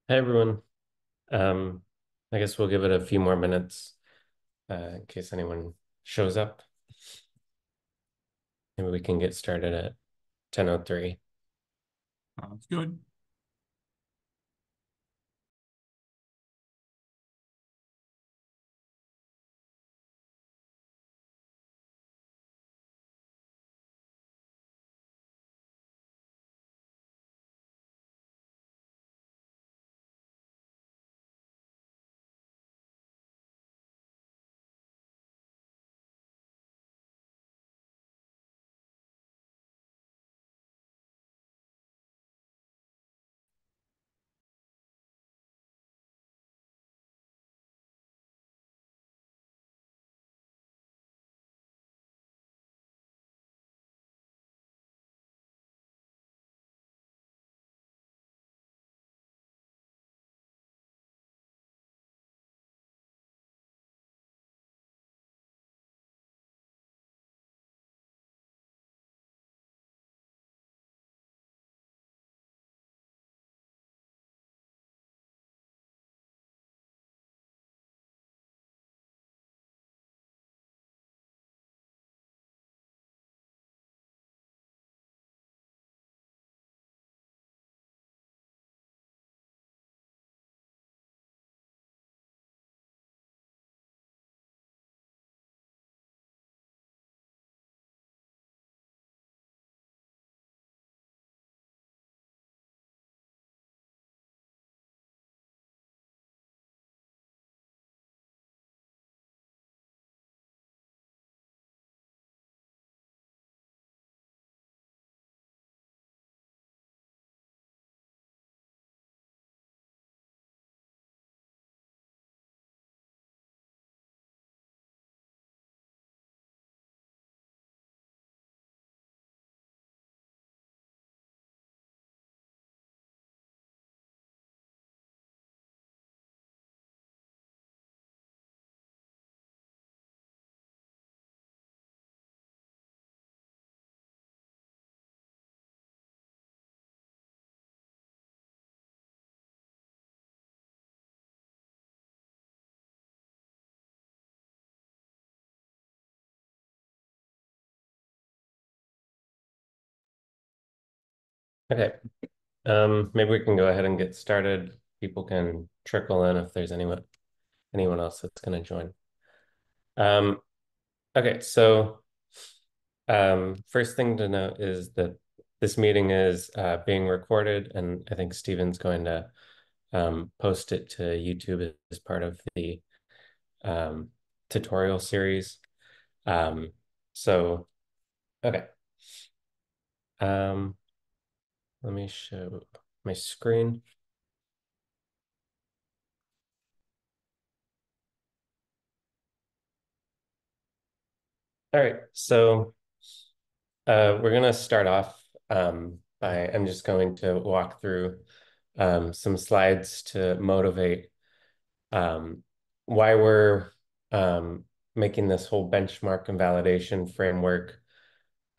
Hey everyone. Um, I guess we'll give it a few more minutes in case anyone shows up. Maybe we can get started at 10:03. Sounds good. Okay. Maybe we can go ahead and get started. People can trickle in if there's anyone else that's going to join. Um, okay, so first thing to note is that this meeting is being recorded, and I think Steven's going to post it to YouTube as part of the um, tutorial series. Um, so, okay. Um, Let me show my screen. All right, so we're gonna start off by I'm just going to walk through some slides to motivate um, why we're um, making this whole benchmark and validation framework,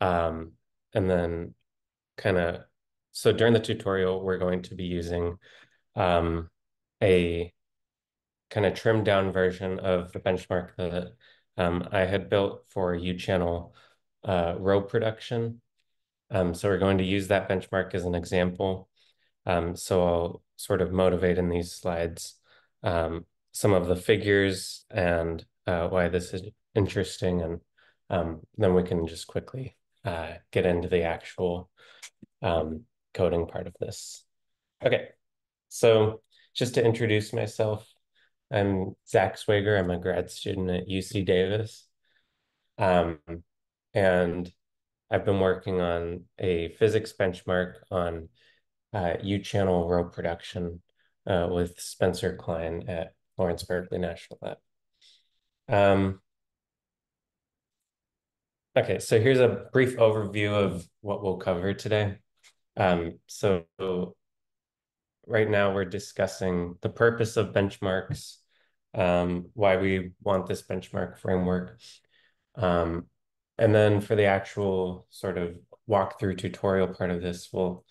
um, and then kind of so during the tutorial we're going to be using um, a kind of trimmed down version of the benchmark that I had built for UChannel row production. So we're going to use that benchmark as an example. So I'll sort of motivate in these slides some of the figures and why this is interesting, and then we can just quickly get into the actual um, coding part of this. Okay, so just to introduce myself, I'm Zach Swager. I'm a grad student at UC Davis. Um, and I've been working on a physics benchmark on U-channel row production with Spencer Klein at Lawrence Berkeley National Lab. Um, okay, so here's a brief overview of what we'll cover today. So right now we're discussing the purpose of benchmarks, why we want this benchmark framework. Um, and then for the actual sort of walkthrough tutorial part of this, we'll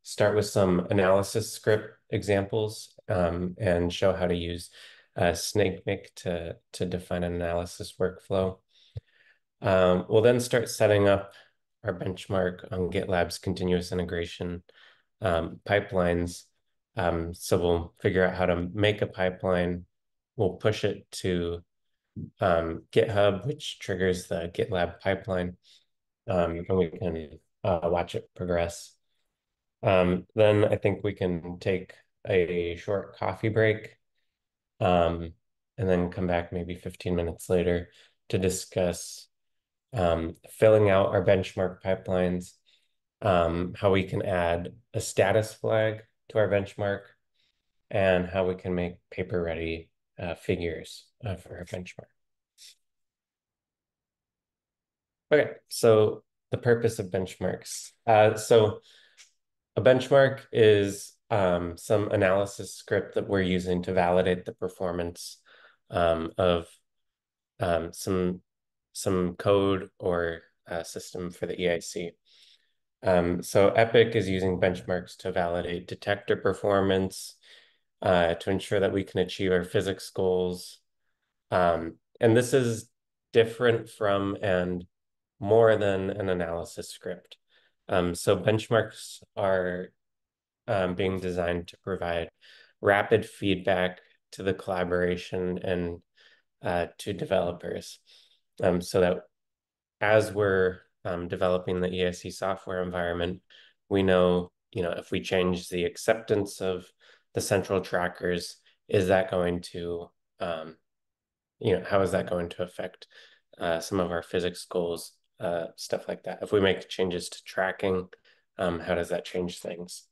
start with some analysis script examples and show how to use SnakeMake to define an analysis workflow. We'll then start setting up our benchmark on GitLab's continuous integration pipelines. So we'll figure out how to make a pipeline. We'll push it to GitHub, which triggers the GitLab pipeline, and we can watch it progress. Then I think we can take a short coffee break, and then come back maybe 15 minutes later to discuss filling out our benchmark pipelines, how we can add a status flag to our benchmark, and how we can make paper-ready figures for our benchmark. Okay, so the purpose of benchmarks. So a benchmark is some analysis script that we're using to validate the performance of some code or system for the EIC. So Epic is using benchmarks to validate detector performance, to ensure that we can achieve our physics goals. And this is different from and more than an analysis script. So benchmarks are being designed to provide rapid feedback to the collaboration and to developers, so that as we're developing the EIC software environment, we know, if we change the acceptance of the central trackers, is that going to, how is that going to affect some of our physics goals, stuff like that. If we make changes to tracking, how does that change things?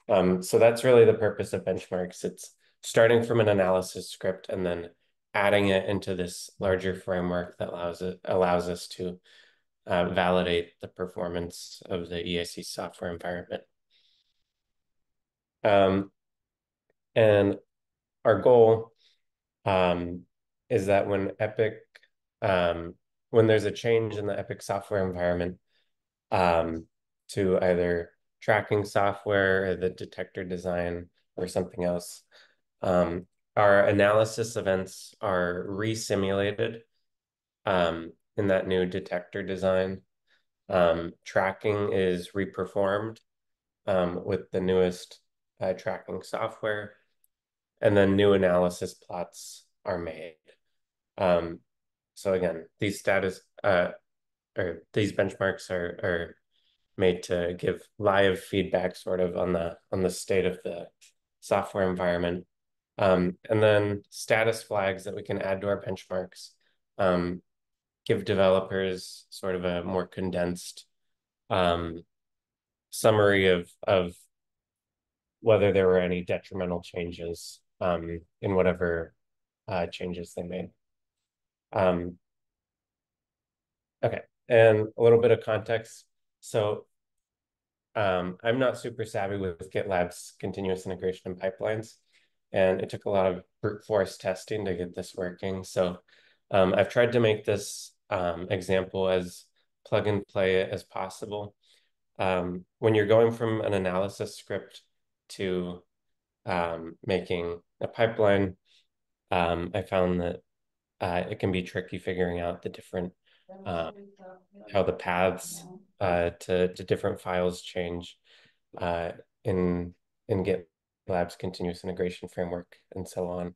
So that's really the purpose of benchmarks. It's starting from an analysis script and then adding it into this larger framework that allows us to validate the performance of the EIC software environment. And our goal is that when there's a change in the Epic software environment to either tracking software or the detector design or something else, our analysis events are re-simulated in that new detector design. Tracking is reperformed with the newest tracking software, and then new analysis plots are made. So again, these benchmarks are made to give live feedback sort of on the state of the software environment. And then status flags that we can add to our benchmarks give developers sort of a more condensed summary of whether there were any detrimental changes in whatever changes they made. Okay, and a little bit of context. So I'm not super savvy with GitLab's continuous integration and pipelines, and it took a lot of brute force testing to get this working. So I've tried to make this example as plug and play as possible. When you're going from an analysis script to making a pipeline, I found that it can be tricky figuring out the different how the paths to different files change in GitLab's continuous integration framework and so on.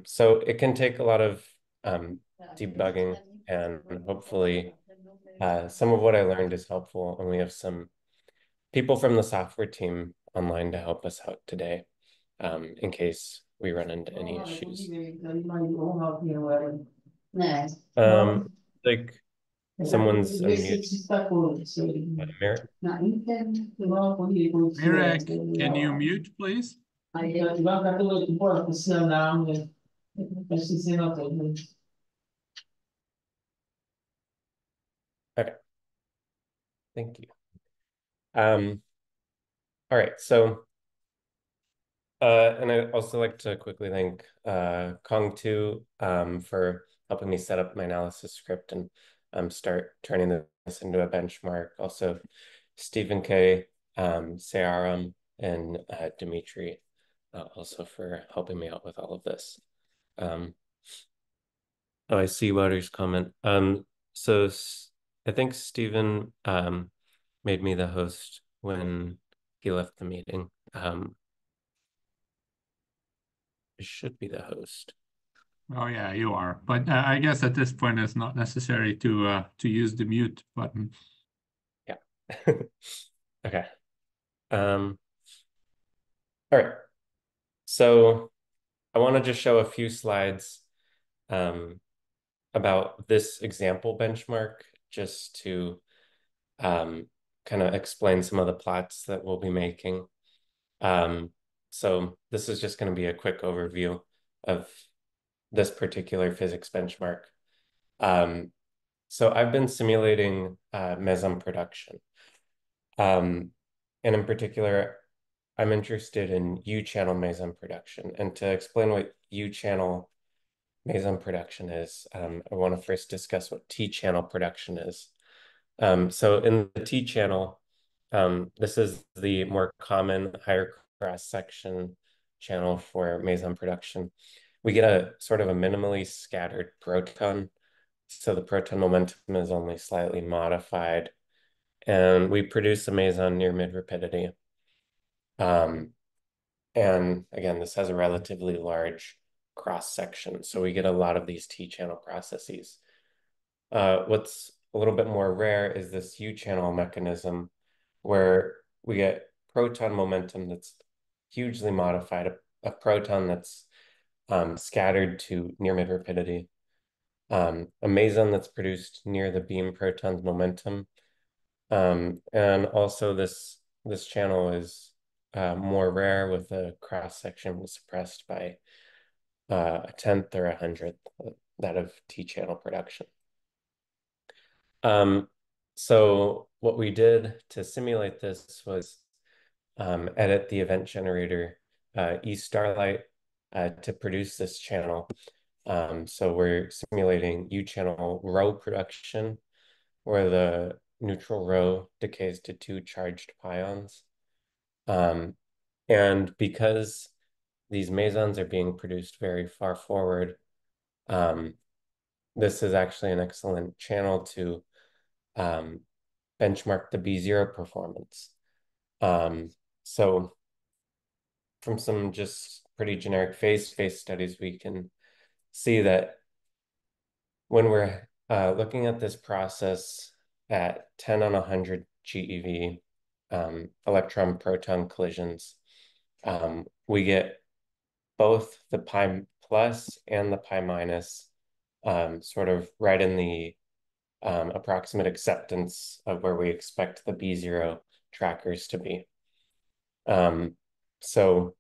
So it can take a lot of debugging, and hopefully some of what I learned is helpful, and we have some people from the software team online to help us out today, in case we run into any issues. Like someone's unmuted. Merrick? Mirek, can you mute, please? Okay. Thank you. All right, so and I'd also like to quickly thank Kong2 for helping me set up my analysis script and start turning this into a benchmark. Also, Stephen K Searam, and Dimitri, also for helping me out with all of this. Um, oh, I see Waters' comment. So I think Stephen made me the host when he left the meeting. I should be the host. Oh yeah, you are. But I guess at this point it's not necessary to use the mute button. Yeah. Okay. Um, all right. So I want to just show a few slides um, about this example benchmark, just to kind of explain some of the plots that we'll be making. So this is just going to be a quick overview of this particular physics benchmark. Um, so I've been simulating meson production. And in particular, I'm interested in U-channel meson production. And to explain what U-channel meson production is, I want to first discuss what T-channel production is. So in the T-channel, this is the more common higher cross-section channel for meson production. We get a sort of a minimally scattered proton. So the proton momentum is only slightly modified, and we produce a meson near mid-rapidity. And again, this has a relatively large cross section, so we get a lot of these T-channel processes. What's a little bit more rare is this U-channel mechanism, where we get proton momentum that's hugely modified, a proton that's scattered to near mid-rapidity, a meson that's produced near the beam proton's momentum, and also this channel is more rare, with a cross section suppressed by a tenth or a hundredth that of T-channel production. So what we did to simulate this was edit the event generator eStarlight to produce this channel. So we're simulating U-channel rho production, where the neutral rho decays to two charged pions. And because these mesons are being produced very far forward, this is actually an excellent channel to benchmark the B0 performance. So from some just pretty generic phase space studies, we can see that when we're looking at this process at 10 on 100 GeV electron-proton collisions, we get both the pi plus and the pi minus sort of right in the approximate acceptance of where we expect the B0 trackers to be. So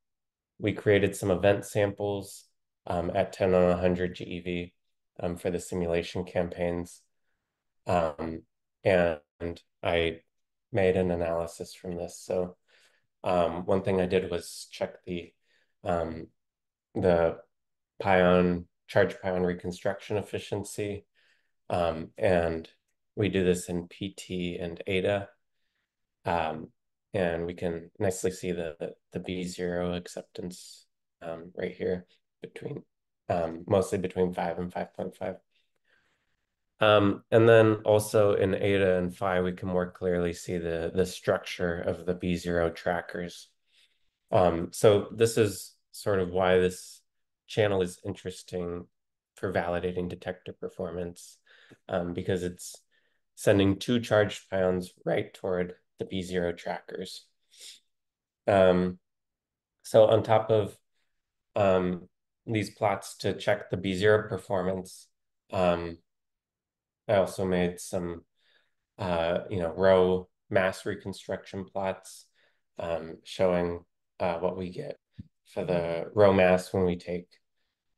we created some event samples at 10 on 100 GeV for the simulation campaigns. And I made an analysis from this. So one thing I did was check the charge pion reconstruction efficiency. And we do this in PT and Ada. And we can nicely see the B0 acceptance right here, between mostly between 5 and 5.5. And then also in Eta and Phi, we can more clearly see the structure of the B0 trackers. So this is sort of why this channel is interesting for validating detector performance, because it's sending two charged pions right toward the B0 trackers. So on top of these plots to check the B0 performance, I also made some rho mass reconstruction plots showing what we get for the rho mass when we take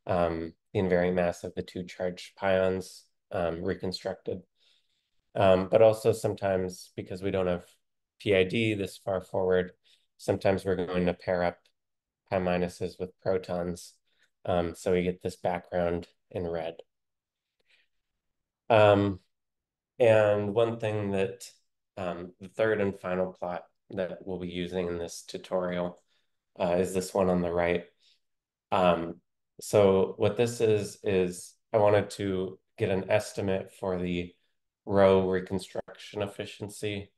the invariant mass of the two charged pions reconstructed. But also sometimes, because we don't have PID this far forward, sometimes we're going to pair up pi minuses with protons. So we get this background in red. And one thing that the third and final plot that we'll be using in this tutorial is this one on the right. Um, so what this is I wanted to get an estimate for the row reconstruction efficiency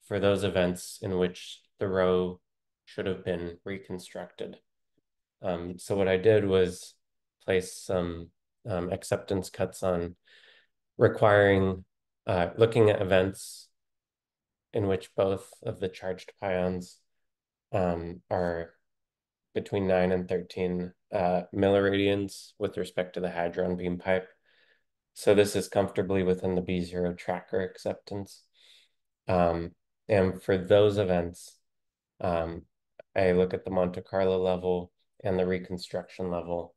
for those events in which the row should have been reconstructed. So what I did was place some acceptance cuts on requiring looking at events in which both of the charged pions are between 9 and 13 milliradians with respect to the hadron beam pipe. So this is comfortably within the B0 tracker acceptance. And for those events, I look at the Monte Carlo level and the reconstruction level,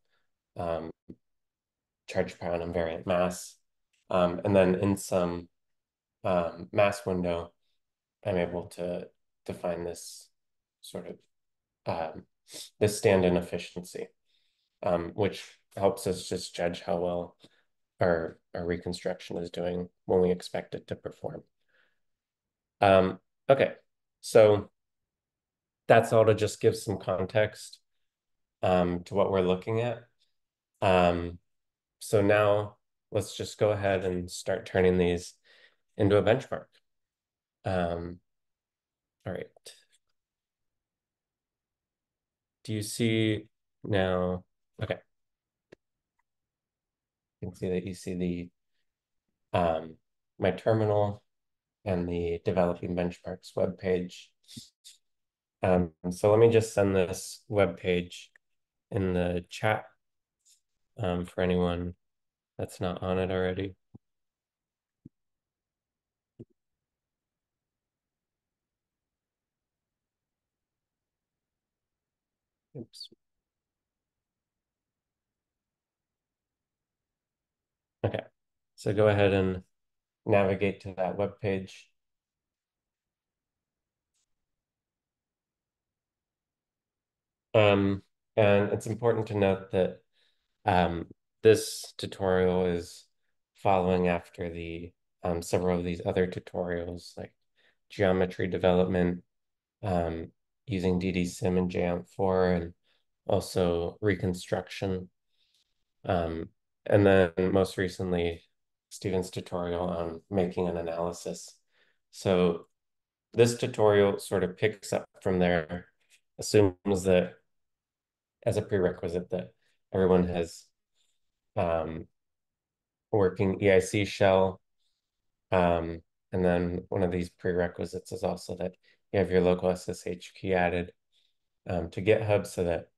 charged pion invariant mass. And then in some mass window, I'm able to define this sort of this stand-in efficiency, which helps us just judge how well our reconstruction is doing when we expect it to perform. Okay, so that's all to just give some context to what we're looking at. So now let's just go ahead and start turning these into a benchmark. All right. Do you see now? Okay. You can see that you see my terminal and the developing benchmarks web page. So let me just send this web page in the chat for anyone that's not on it already. Oops. Okay, so go ahead and navigate to that web page. And it's important to note that this tutorial is following after the several of these other tutorials like geometry development using DD-SIM and JAMP4 and also reconstruction. And then most recently, Stephen's tutorial on making an analysis. So this tutorial sort of picks up from there, assumes that as a prerequisite that everyone has working EIC shell. And then one of these prerequisites is also that you have your local SSH key added to GitHub so that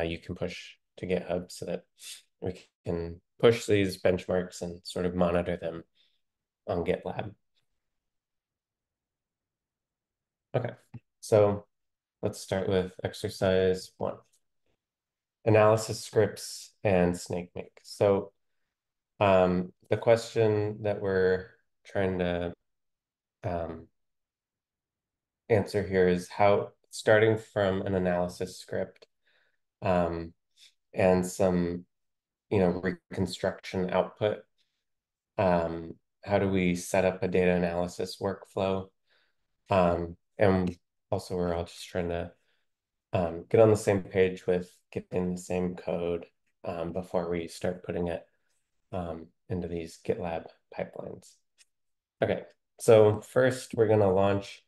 you can push to GitHub so that we can push these benchmarks and sort of monitor them on GitLab. Okay, so let's start with exercise 1. Analysis scripts and SnakeMake. So the question that we're trying to answer here is how, starting from an analysis script and some, reconstruction output, how do we set up a data analysis workflow? And also we're all just trying to get on the same page with getting the same code before we start putting it into these GitLab pipelines. Okay, so first we're going to launch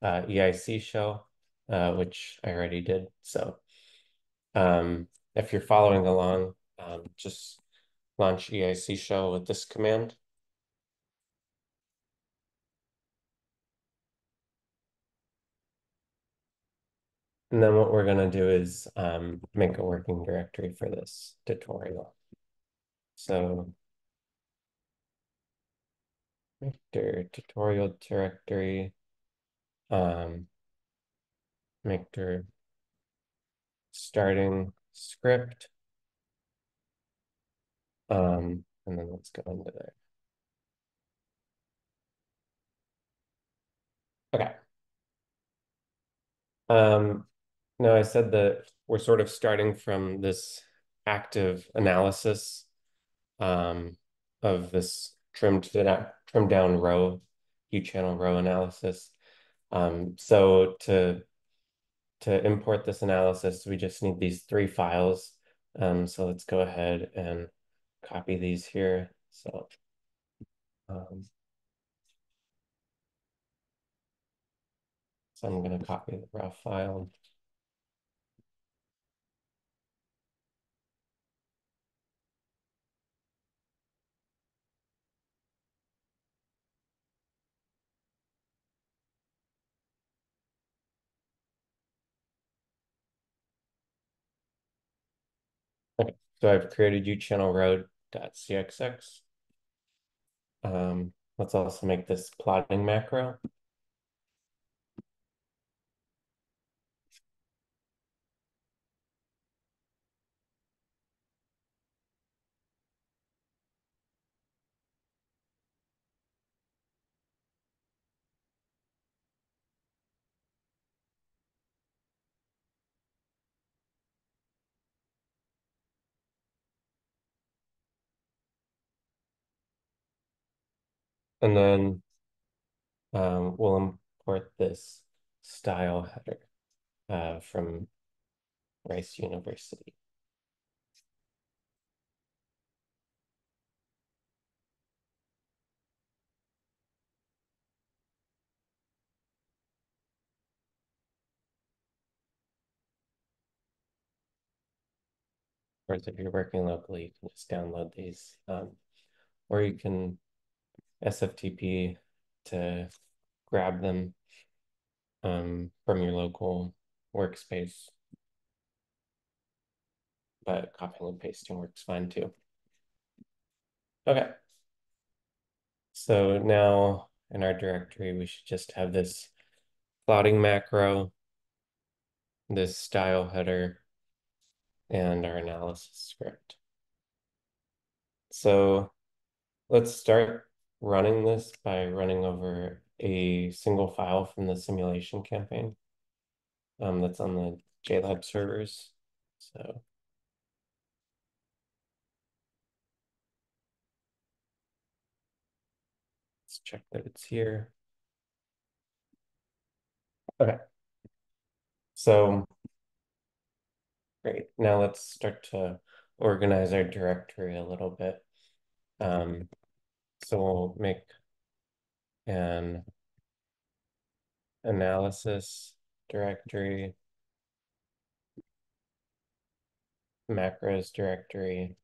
EIC shell, which I already did. So if you're following along, just launch EIC shell with this command. And then what we're going to do is make a working directory for this tutorial. So tutorial directory, make dir starting script, and then let's go into there. Okay. Now I said that we're sort of starting from this active analysis of this trimmed down row, U-channel row analysis. So to import this analysis, we just need these three files. So let's go ahead and copy these here. Um, so I'm going to copy the raw file. Okay, so I've created uchannel row.cxx. Let's also make this plotting macro. And then we'll import this style header from Rice University. Of course, if you're working locally, you can just download these, or you can SFTP to grab them from your local workspace, but copying and pasting works fine too. Okay, so now in our directory, we should just have this plotting macro, this style header, and our analysis script. So let's start running this by running over a single file from the simulation campaign that's on the JLab servers. So let's check that it's here. Okay, so great. Now let's start to organize our directory a little bit. So we'll make an analysis directory, macros directory,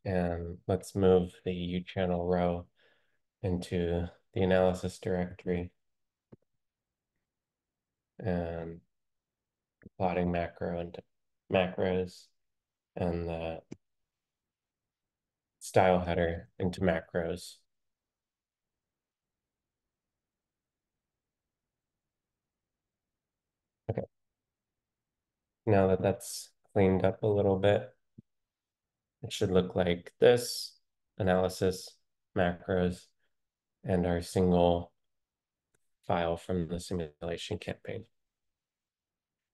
and let's move the uchannel row into the analysis directory and plotting macro into macros and the style header into macros. Okay, now that that's cleaned up a little bit, it should look like this: analysis, macros, and our single file from the simulation campaign.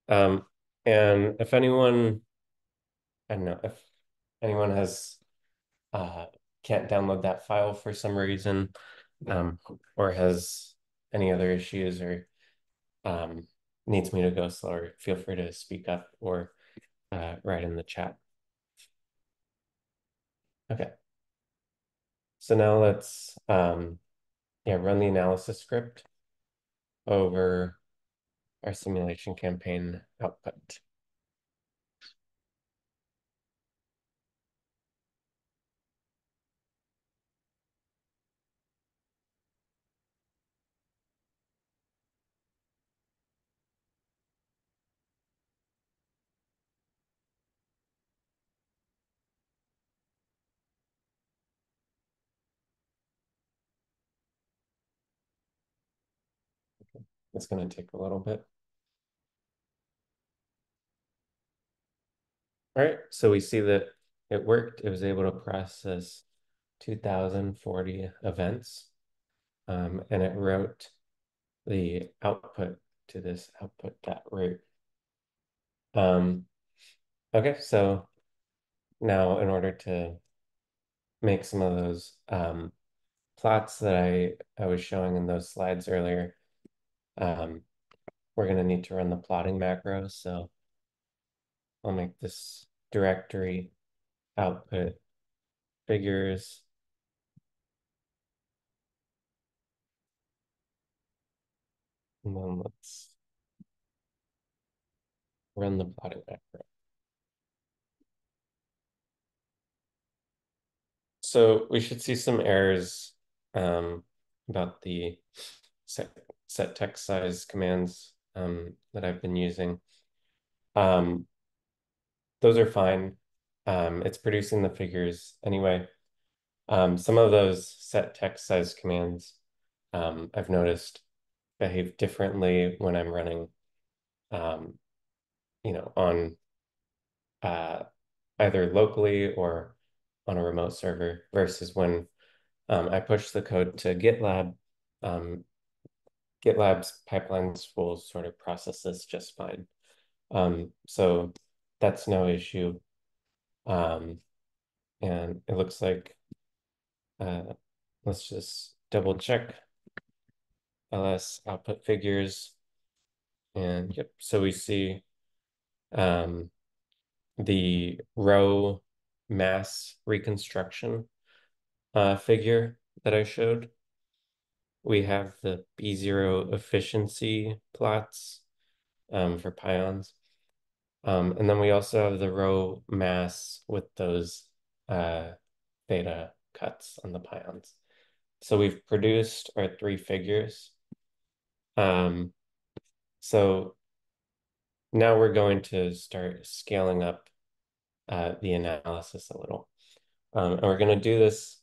And if anyone, I don't know, if anyone has can't download that file for some reason, or has any other issues or needs me to go slower, feel free to speak up or write in the chat. Okay. So now let's run the analysis script over our simulation campaign output. It's going to take a little bit. All right, so we see that it worked. It was able to process 2040 events, and it wrote the output to this output.root. Okay, so now in order to make some of those plots that I was showing in those slides earlier, we're going to need to run the plotting macro. So I'll make this directory output figures. And then let's run the plotting macro. So we should see some errors about the set text size commands that I've been using. Those are fine. It's producing the figures anyway. Some of those set text size commands I've noticed behave differently when I'm running, on either locally or on a remote server versus when I push the code to GitLab. GitLab's pipelines will sort of process this just fine. So that's no issue. And it looks like, let's just double check ls output figures. And yep, so we see the row mass reconstruction figure that I showed. We have the B0 efficiency plots for pions. And then we also have the row mass with those theta cuts on the pions. So we've produced our three figures. So now we're going to start scaling up the analysis a little. And we're going to do this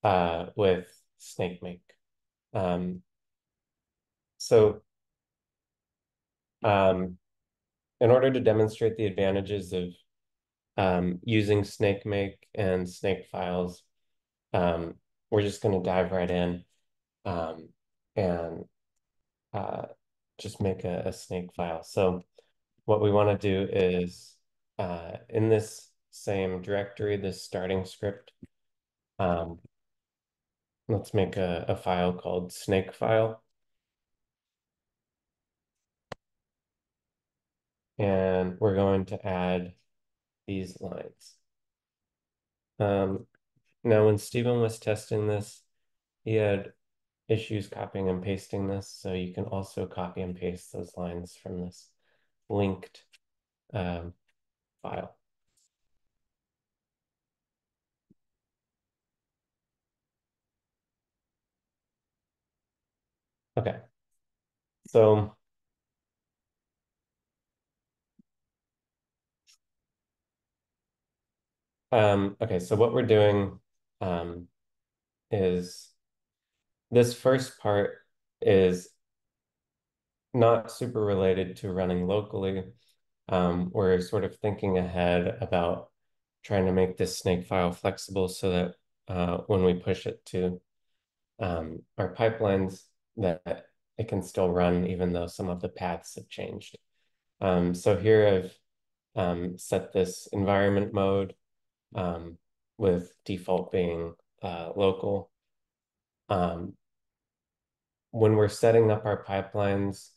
with SnakeMake. So in order to demonstrate the advantages of using SnakeMake and Snakefiles, we're just going to dive right in and just make a snake file. So what we want to do is in this same directory, this starting script, let's make a file called snakefile. And we're going to add these lines. Now, when Stephen was testing this, he had issues copying and pasting this, so you can also copy and paste those lines from this linked file. Okay, so okay, so what we're doing is this first part is not super related to running locally. We're sort of thinking ahead about trying to make this snake file flexible so that when we push it to our pipelines, that it can still run even though some of the paths have changed. So here I've set this environment mode with default being local. When we're setting up our pipelines,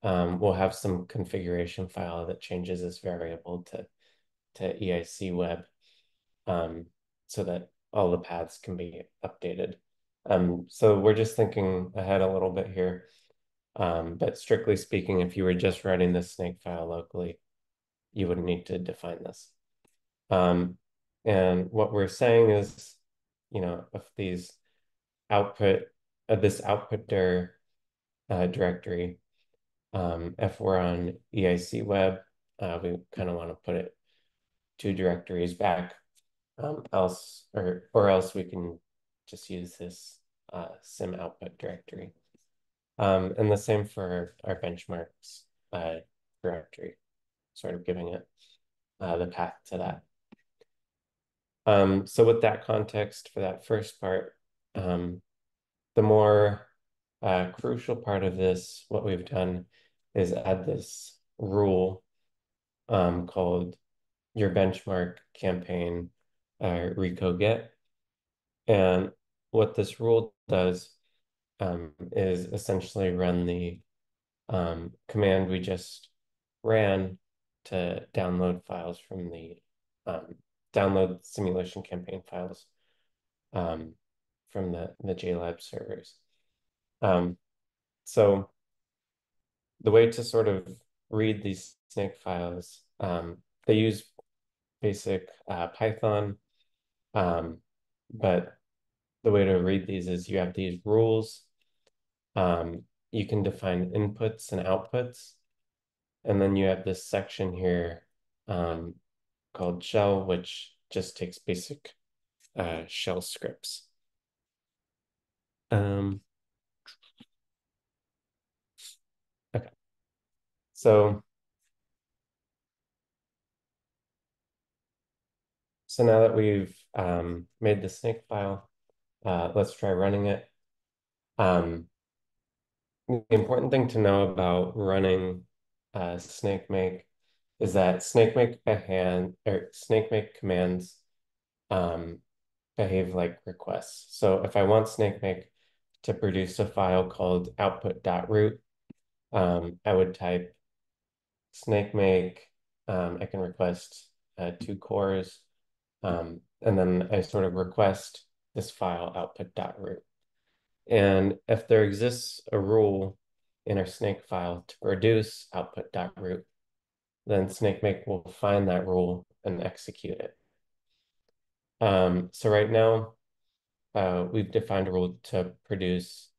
we'll have some configuration file that changes this variable to EIC web so that all the paths can be updated. So we're just thinking ahead a little bit here. But strictly speaking, if you were just running the snake file locally, you wouldn't need to define this. And what we're saying is, if these output, this output dir directory, if we're on EIC web, we kind of want to put it two directories back, else we can just use this sim output directory. And the same for our benchmarks directory, sort of giving it the path to that. So with that context for that first part, the more crucial part of this, what we've done is add this rule called your benchmark campaign Reco get. And what this rule does is essentially run the command we just ran to download files from the download simulation campaign files um, from the JLab servers. So the way to sort of read these snake files, they use basic Python, but the way to read these is you have these rules. You can define inputs and outputs, and then you have this section here called shell, which just takes basic shell scripts. Okay, so now that we've made the snake file, let's try running it. The important thing to know about running snakemake is that snakemake by hand or snakemake commands behave like requests. So if I want snakemake to produce a file called output.root, I would type snakemake. I can request 2 cores, and then I sort of request this file output.root. And if there exists a rule in our snake file to produce output.root, then snakemake will find that rule and execute it. So right now, we've defined a rule to produce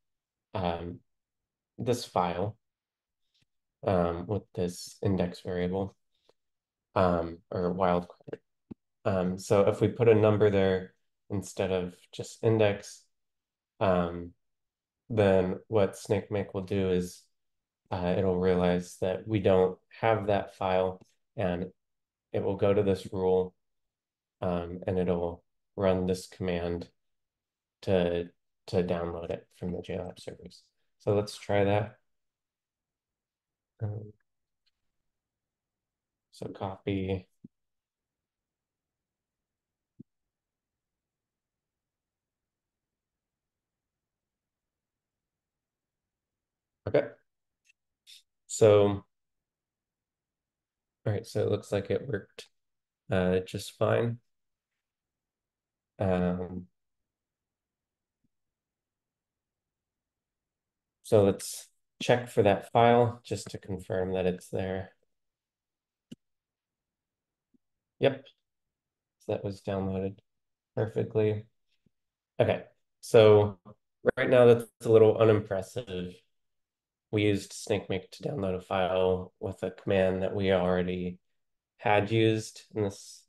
this file with this index variable or wildcard. So if we put a number there instead of just index, then what snakemake will do is it'll realize that we don't have that file, and it will go to this rule, and it'll run this command to download it from the JLab servers. So let's try that. So copy. Okay. So, all right, so it looks like it worked just fine. So let's check for that file just to confirm that it's there. Yep, so that was downloaded perfectly. Okay, so right now that's a little unimpressive. We used snakemake to download a file with a command that we already had used in this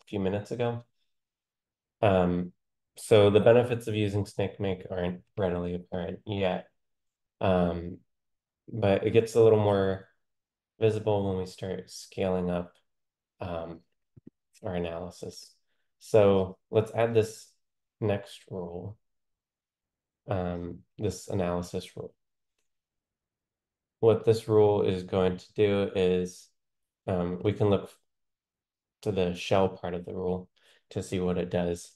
few minutes ago. So the benefits of using snakemake aren't readily apparent yet, but it gets a little more visible when we start scaling up our analysis. So let's add this next rule, this analysis rule. What this rule is going to do is we can look to the shell part of the rule to see what it does.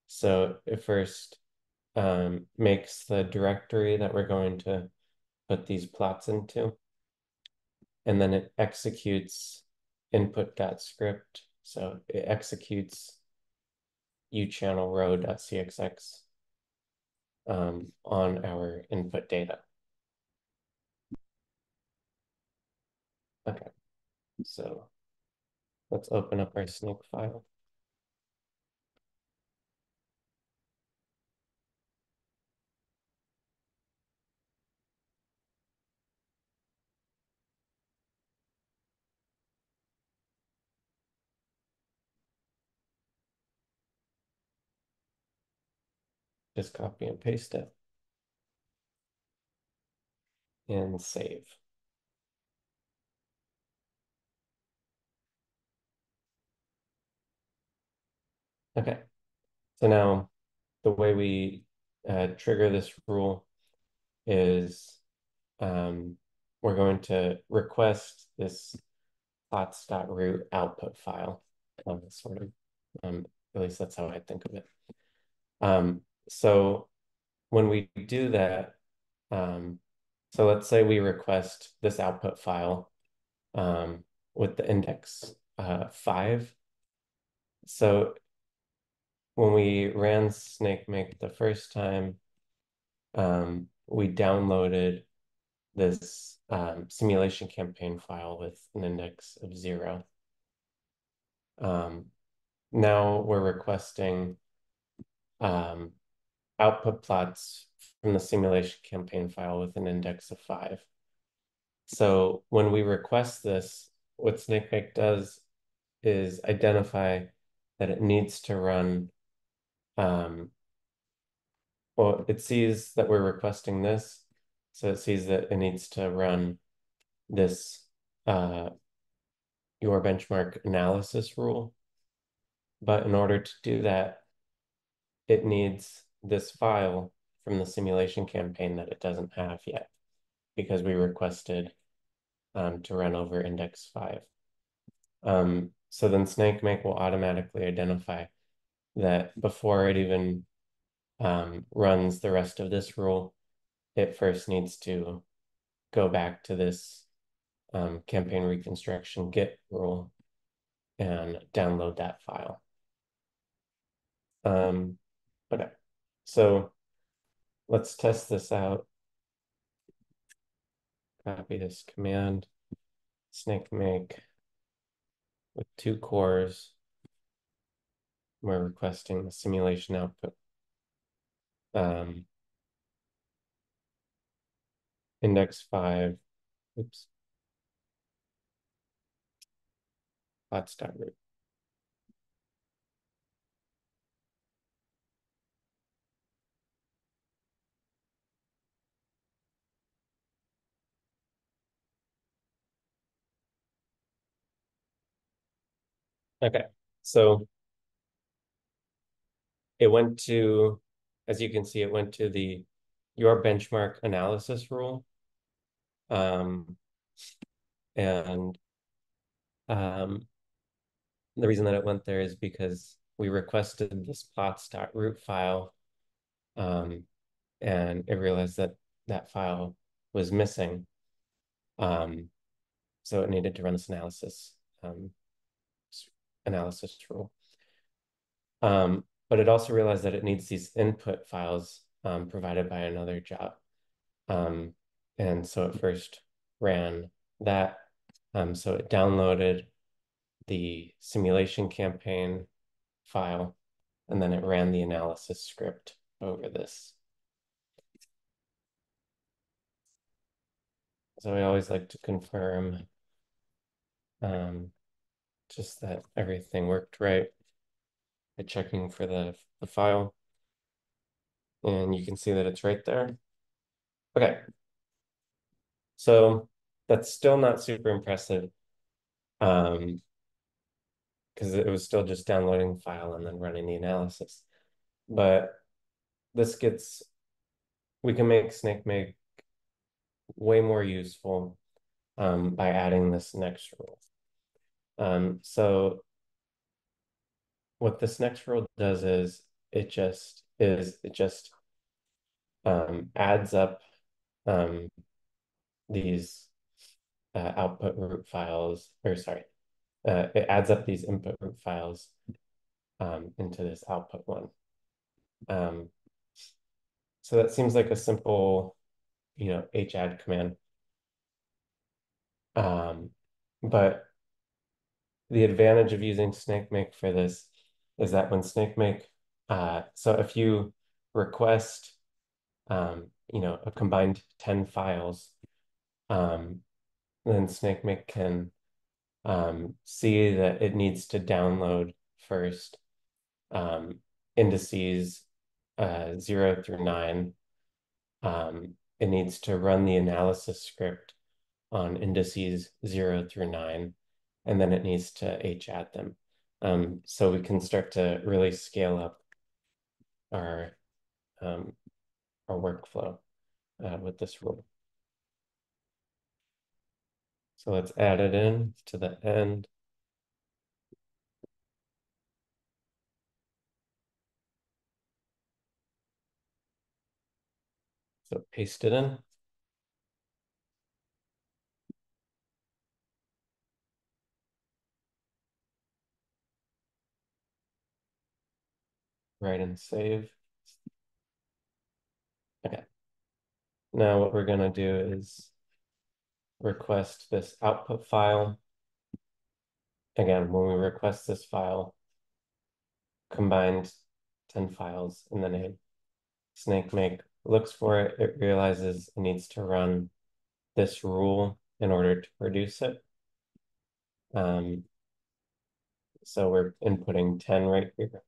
So it first makes the directory that we're going to put these plots into, and then it executes input.script. So it executes uchannelrow.cxx on our input data. Okay, so let's open up our snake file. Just copy and paste it and save. Okay, so now the way we trigger this rule is we're going to request this plots.root output file, sort of. At least that's how I think of it. So when we do that, so let's say we request this output file with the index 5. So when we ran SnakeMake the first time, we downloaded this simulation campaign file with an index of 0. Now we're requesting output plots from the simulation campaign file with an index of 5. So when we request this, what SnakeMake does is identify that it needs to run, well, it sees that we're requesting this, so it sees that it needs to run this your benchmark analysis rule. But in order to do that, it needs this file from the simulation campaign that it doesn't have yet, because we requested to run over index 5. So then SnakeMake will automatically identify that before it even runs the rest of this rule, it first needs to go back to this campaign reconstruction git rule and download that file. Okay, so let's test this out. Copy this command, SnakeMake with 2 cores. We're requesting the simulation output. Index 5, oops, plots.root. Okay, so it went to, as you can see, it went to the your benchmark analysis rule. And the reason that it went there is because we requested this plots.root file, and it realized that that file was missing. So it needed to run this analysis rule. But it also realized that it needs these input files provided by another job. And so it first ran that. So it downloaded the simulation campaign file, and then it ran the analysis script over this. So I always like to confirm just that everything worked right by checking for the file. And you can see that it's right there. Okay. So that's still not super impressive, because it was still just downloading the file and then running the analysis. But this gets, we can make SnakeMake way more useful by adding this next rule. So what this next rule does is it just adds up these output root files, or sorry, it adds up these input root files into this output one. So that seems like a simple, hadd command. But the advantage of using SnakeMake for this is that when SnakeMake, so if you request, a combined 10 files, then SnakeMake can see that it needs to download first indices 0 through 9. It needs to run the analysis script on indices 0 through 9, and then it needs to hadd them. So we can start to really scale up our workflow with this rule. So let's add it in to the end. So paste it in. Write and save. Okay. Now what we're gonna do is request this output file. Again, when we request this file, combined 10 files in the name. SnakeMake looks for it. It realizes it needs to run this rule in order to produce it. So we're inputting 10 right here.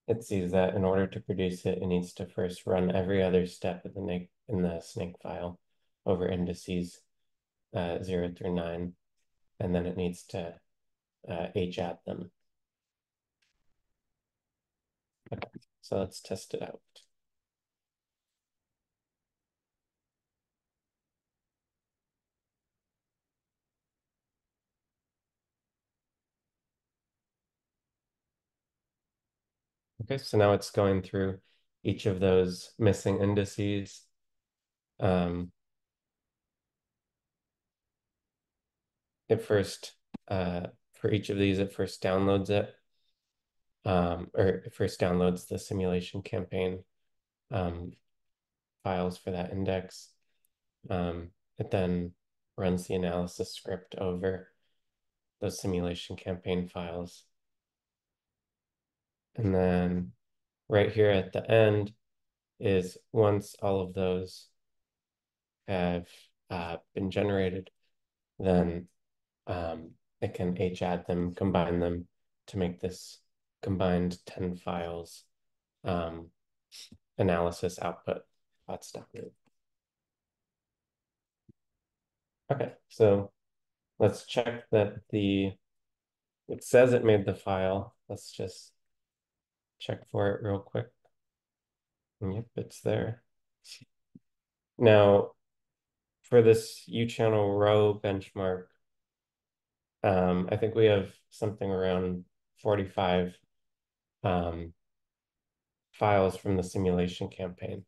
It sees that in order to produce it, it needs to first run every other step in the snake file over indices 0 through 9, and then it needs to add them. Okay, so let's test it out. Okay, so now it's going through each of those missing indices. It first, for each of these, it first downloads it, or it first downloads the simulation campaign files for that index. It then runs the analysis script over those simulation campaign files. And then right here at the end is once all of those have been generated, then it can add them, combine them to make this combined 10 files analysis output plots.loop. Okay, so let's check that it says it made the file. Let's just check for it real quick. Yep, it's there. Now, for this U-channel row benchmark, I think we have something around 45 files from the simulation campaign.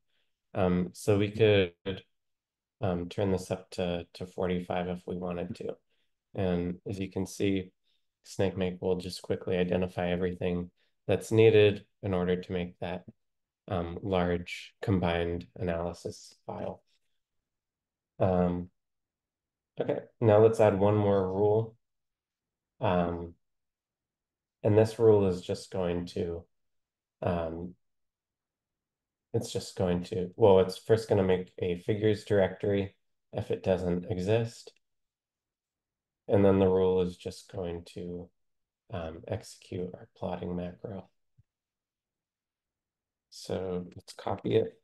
So we could turn this up to 45 if we wanted to. And as you can see, SnakeMake will just quickly identify everything that's needed in order to make that large combined analysis file. Okay, now let's add one more rule. And this rule is just going to, well, it's first going to make a figures directory if it doesn't exist. And then the rule is just going to execute our plotting macro. So let's copy it.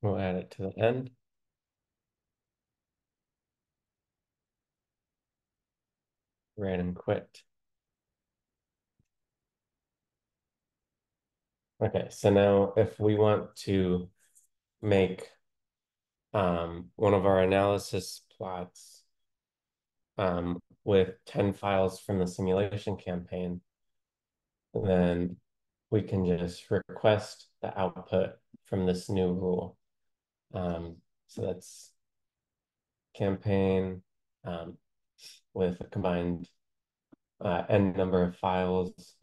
We'll add it to the end. Ran and quit. Okay, so now if we want to make one of our analysis plots with 10 files from the simulation campaign, then we can just request the output from this new rule. So that's campaign with a combined n number of files,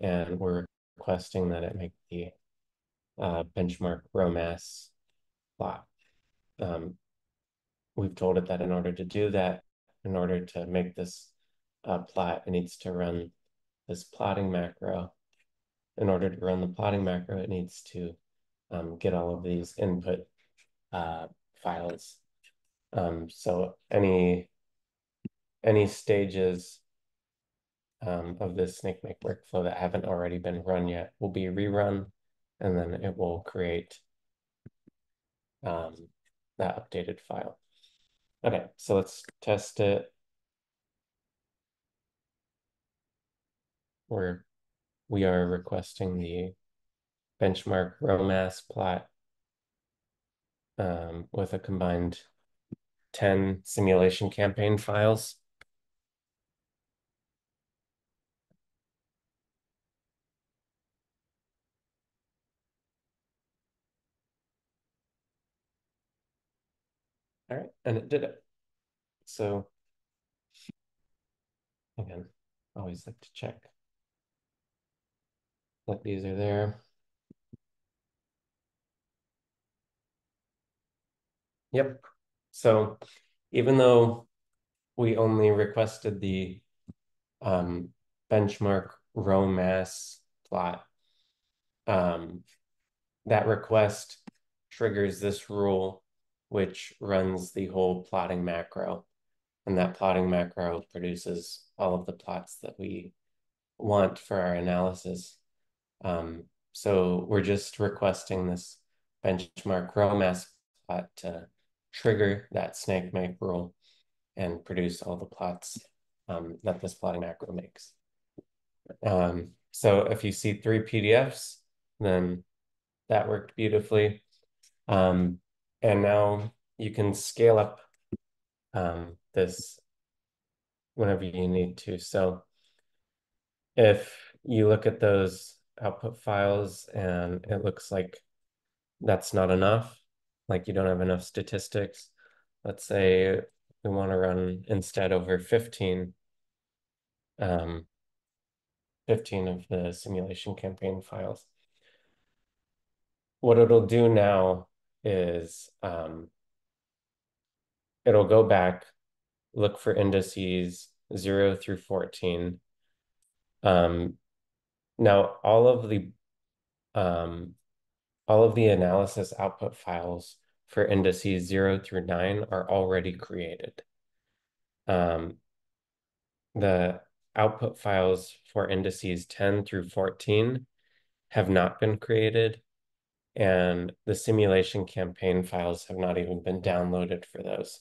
and we're requesting that it make the benchmark row mass plot. We've told it that in order to do that, in order to make this plot, it needs to run this plotting macro. In order to run the plotting macro, it needs to get all of these input files. So any stages of this SnakeMake workflow that haven't already been run yet will be rerun, and then it will create that updated file. Okay, so let's test it. We are requesting the benchmark row mass plot. with a combined 10 simulation campaign files. All right, and it did it. So again, always like to check that these are there. Yep. So even though we only requested the benchmark row mass plot, that request triggers this rule, which runs the whole plotting macro. And that plotting macro produces all of the plots that we want for our analysis. So we're just requesting this benchmark row mass plot to trigger that snake-make rule and produce all the plots that this plotting macro makes. So if you see 3 PDFs, then that worked beautifully. And now you can scale up this whenever you need to. So if you look at those output files and it looks like that's not enough, like you don't have enough statistics, let's say we want to run instead over 15, 15 of the simulation campaign files. What it'll do now is it'll go back, look for indices 0 through 14. Now um, all of the analysis output files for indices 0 through 9 are already created. The output files for indices 10 through 14 have not been created, and the simulation campaign files have not even been downloaded for those.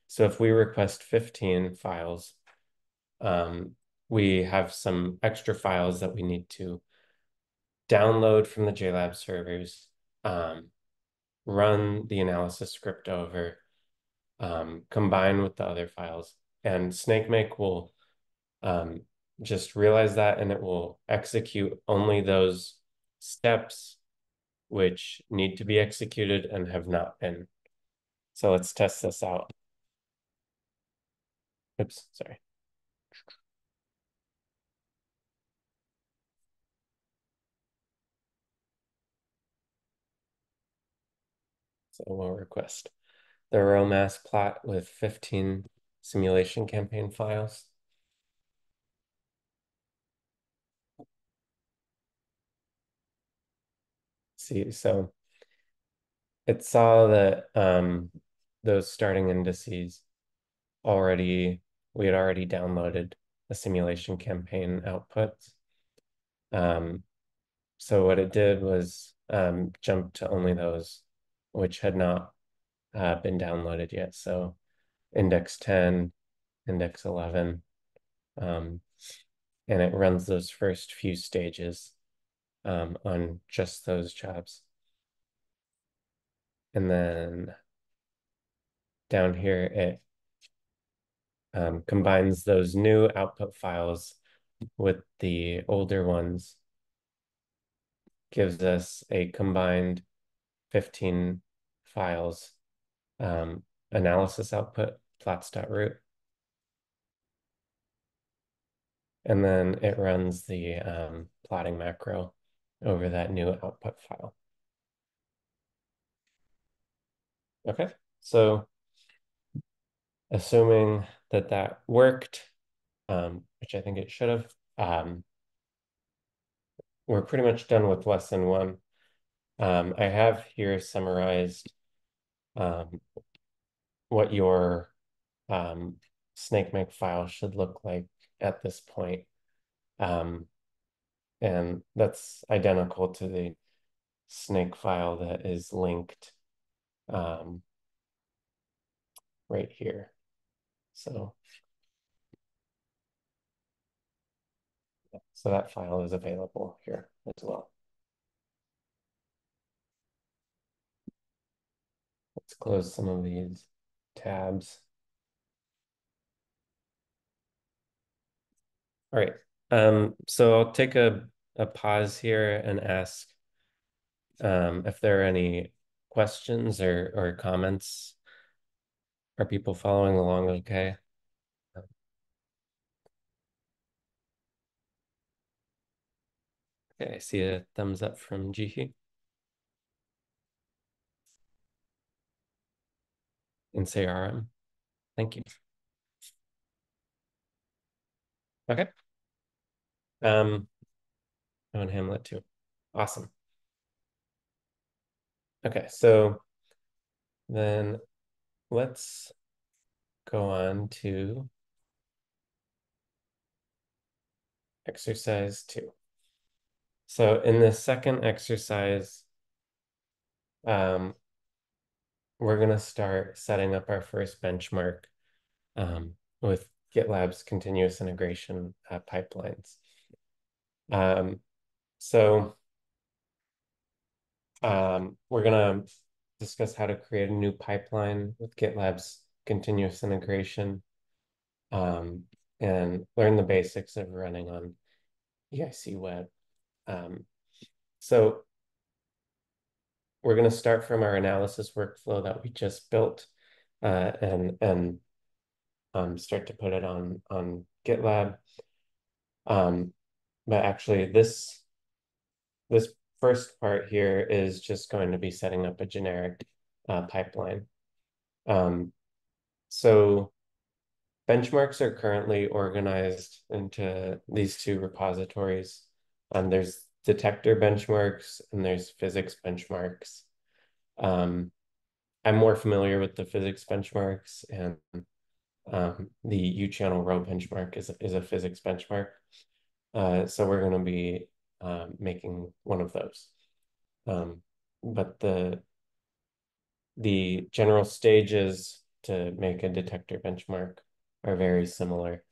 So if we request 15 files, we have some extra files that we need to download from the JLab servers, run the analysis script over, combine with the other files, and SnakeMake will just realize that, and it will execute only those steps which need to be executed and have not been. So let's test this out. Oops, sorry. So we'll request the row mass plot with 15 simulation campaign files. See, so it saw that those starting indices already, we had already downloaded the simulation campaign outputs. So what it did was jump to only those which had not been downloaded yet. So index 10, index 11, and it runs those first few stages on just those jobs. And then down here, it combines those new output files with the older ones, gives us a combined 15 files, analysis output, plots.root. And then it runs the plotting macro over that new output file. Okay, so assuming that that worked, which I think it should have, we're pretty much done with lesson 1. I have here summarized what your SnakeMake file should look like at this point. And that's identical to the snake file that is linked right here. So that file is available here as well. Let's close some of these tabs. All right. So I'll take a pause here and ask if there are any questions or comments. Are people following along okay? Okay, I see a thumbs up from Jihi in CRM. Thank you. Okay. Oh, and Hamlet too. Awesome. Okay, so then let's go on to exercise 2. So in the second exercise, we're going to start setting up our first benchmark with GitLab's continuous integration pipelines. So we're going to discuss how to create a new pipeline with GitLab's continuous integration and learn the basics of running on EIC Web. So we're going to start from our analysis workflow that we just built and start to put it on GitLab. But actually, this first part here is just going to be setting up a generic pipeline. So benchmarks are currently organized into these two repositories. There's detector benchmarks and there's physics benchmarks. I'm more familiar with the physics benchmarks, and the uChannel row benchmark is a physics benchmark. So we're going to be making one of those. But the general stages to make a detector benchmark are very similar.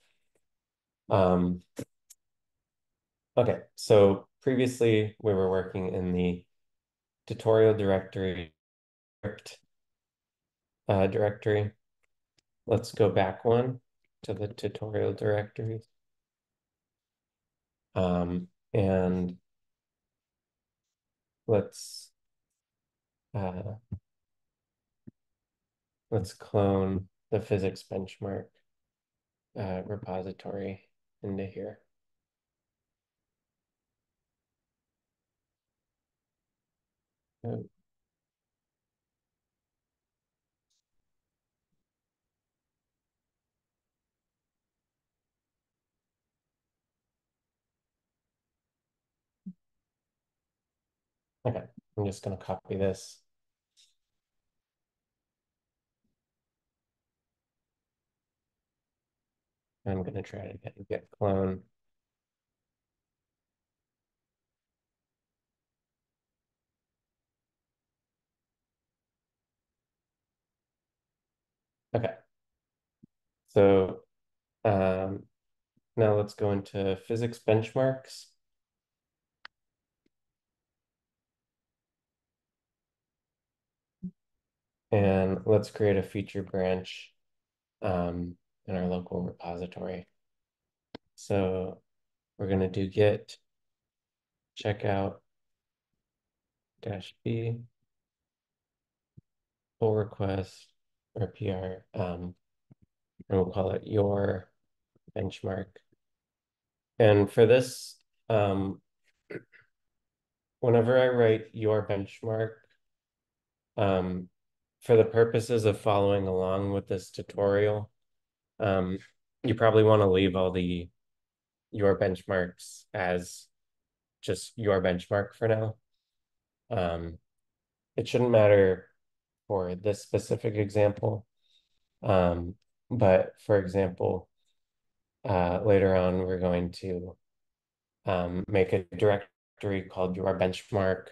Okay, so previously we were working in the tutorial directory directory. Let's go back one to the tutorial directory. And let's clone the physics benchmark repository into here. Oh. Okay, I'm just going to copy this. I'm going to try to get git clone. Okay, so now let's go into physics benchmarks. And let's create a feature branch in our local repository. So we're going to do git checkout -b pull request or PR, and we'll call it your benchmark. And for this, whenever I write your benchmark, for the purposes of following along with this tutorial, you probably want to leave all the your benchmarks as just your benchmark for now. It shouldn't matter for this specific example, but for example, later on we're going to make a directory called your benchmark,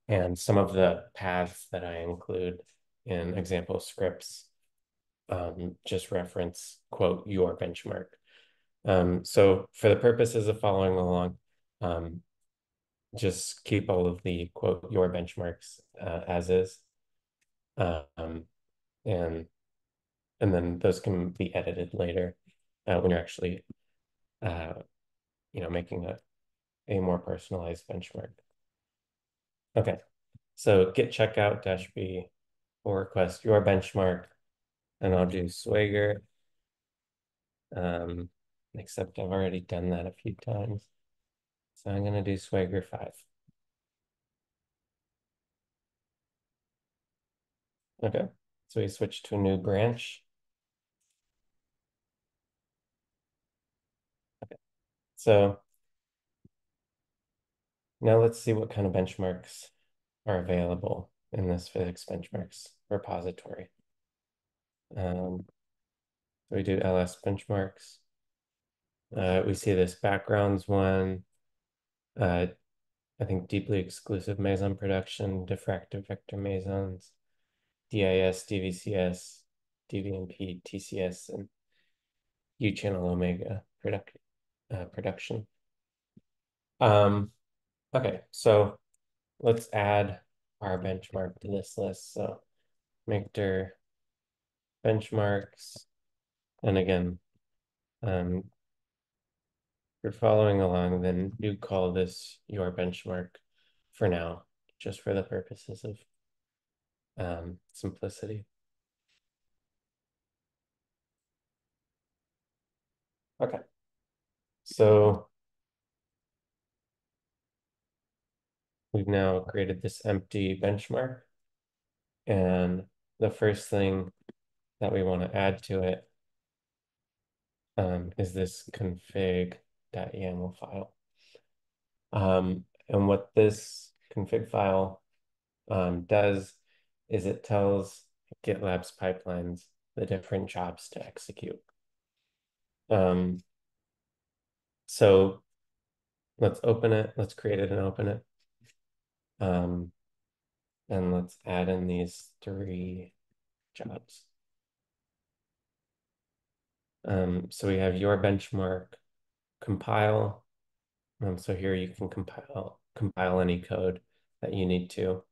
and some of the paths that I include in example scripts just reference, quote, your benchmark. So for the purposes of following along, just keep all of the, quote, your benchmarks as is. Um, and then those can be edited later when you're actually making a more personalized benchmark. Okay, so git checkout dash b will request your benchmark, and I'll do Swagger. Except I've already done that a few times. So I'm gonna do Swagger 5. Okay, so we switch to a new branch. Okay, so now let's see what kind of benchmarks are available in this physics benchmarks repository. So we do ls benchmarks. We see this backgrounds one, I think deeply exclusive meson production, diffractive vector mesons, DIS, DVCS, DVMP, TCS, and U-channel omega production. Okay, so let's add our benchmark to this list. So make dir benchmarks. And again, if you're following along, then do call this your benchmark for now, just for the purposes of simplicity. Okay, so we've now created this empty benchmark. And the first thing that we want to add to it is this config.yaml file. And what this config file does is it tells GitLab's pipelines the different jobs to execute. So let's open it. Let's create it and open it. And let's add in these 3 jobs. So we have your benchmark compile. So here you can compile any code that you need to.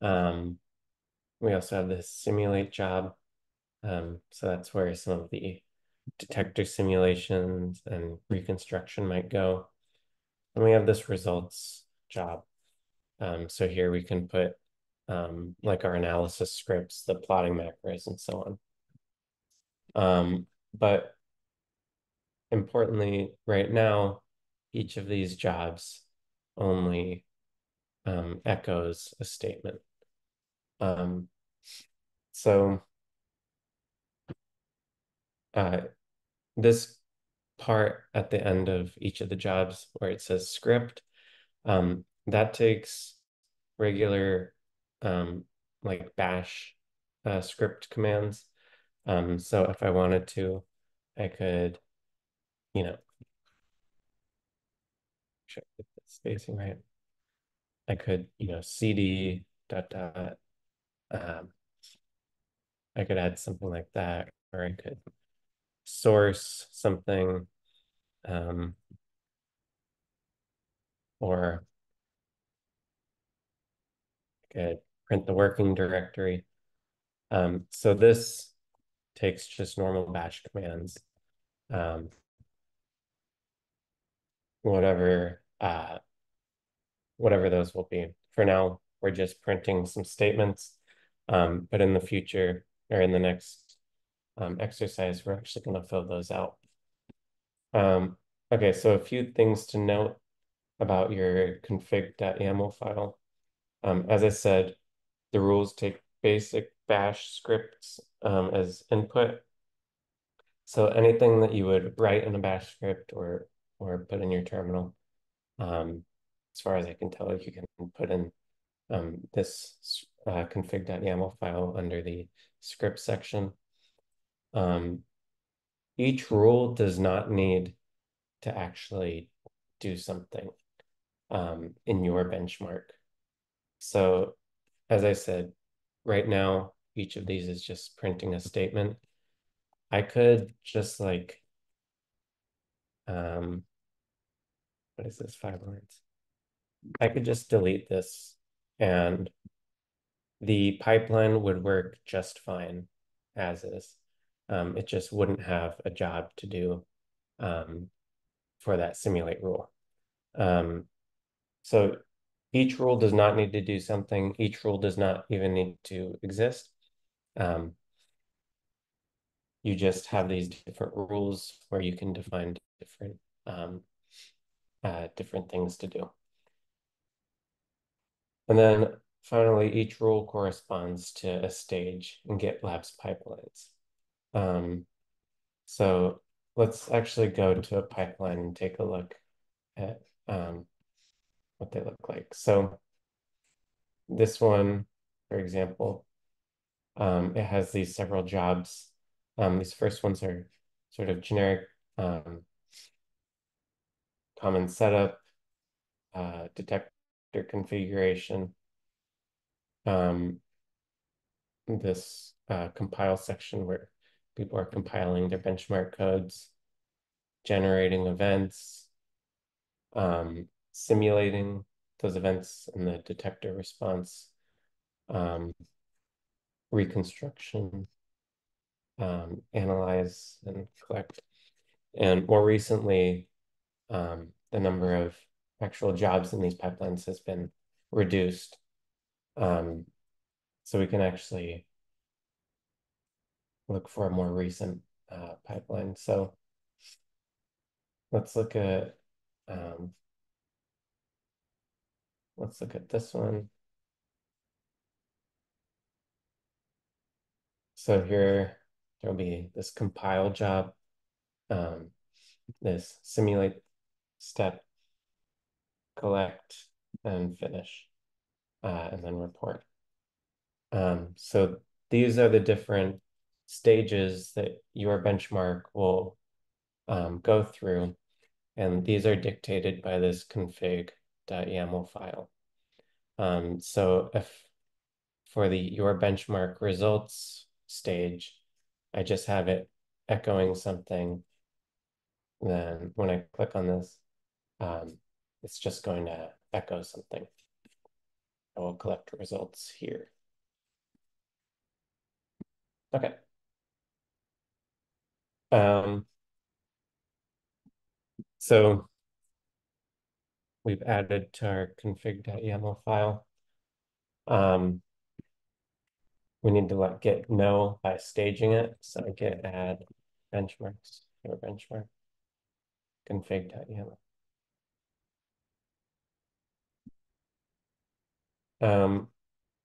We also have this simulate job. So that's where some of the detector simulations and reconstruction might go. And we have this results job. So here we can put like our analysis scripts, the plotting macros, and so on. But importantly, right now, each of these jobs only echoes a statement. So this part at the end of each of the jobs where it says script, that takes regular like bash script commands. So if I wanted to, I could, check the spacing right. I could, cd dot dot. I could add something like that, or I could source something, or I could print the working directory. So this takes just normal bash commands, whatever those will be. For now, we're just printing some statements, but in the future or in the next exercise, we're actually going to fill those out. Okay, so a few things to note about your config.yaml file. As I said, the rules take basic bash scripts as input. So anything that you would write in a bash script or put in your terminal, as far as I can tell, you can put in this config.yaml file under the script section. Each rule does not need to actually do something in your benchmark. So as I said, right now, each of these is just printing a statement. I could just like, what is this, 5 lines? I could just delete this and the pipeline would work just fine as is. It just wouldn't have a job to do for that simulate rule. So each rule does not need to do something. Each rule does not even need to exist. You just have these different rules where you can define different things to do. And then finally, each rule corresponds to a stage in GitLab's pipelines. So let's actually go to a pipeline and take a look at what they look like. So this one, for example, it has these several jobs. These first ones are sort of generic common setup, detector configuration, this compile section where people are compiling their benchmark codes, generating events, simulating those events in the detector response, reconstruction, analyze and collect. And more recently, the number of actual jobs in these pipelines has been reduced. So we can actually look for a more recent pipeline. So let's look at this one. So here there'll be this compile job, this simulate step, collect, and finish, and then report. So these are the different stages that your benchmark will go through, and these are dictated by this config.yaml file. So if for the your benchmark results stage, I just have it echoing something, then when I click on this, it's just going to echo something. I will collect results here. Okay. So we've added to our config.yaml file. We need to let Git know by staging it. So git add benchmarks, or benchmark config.yaml.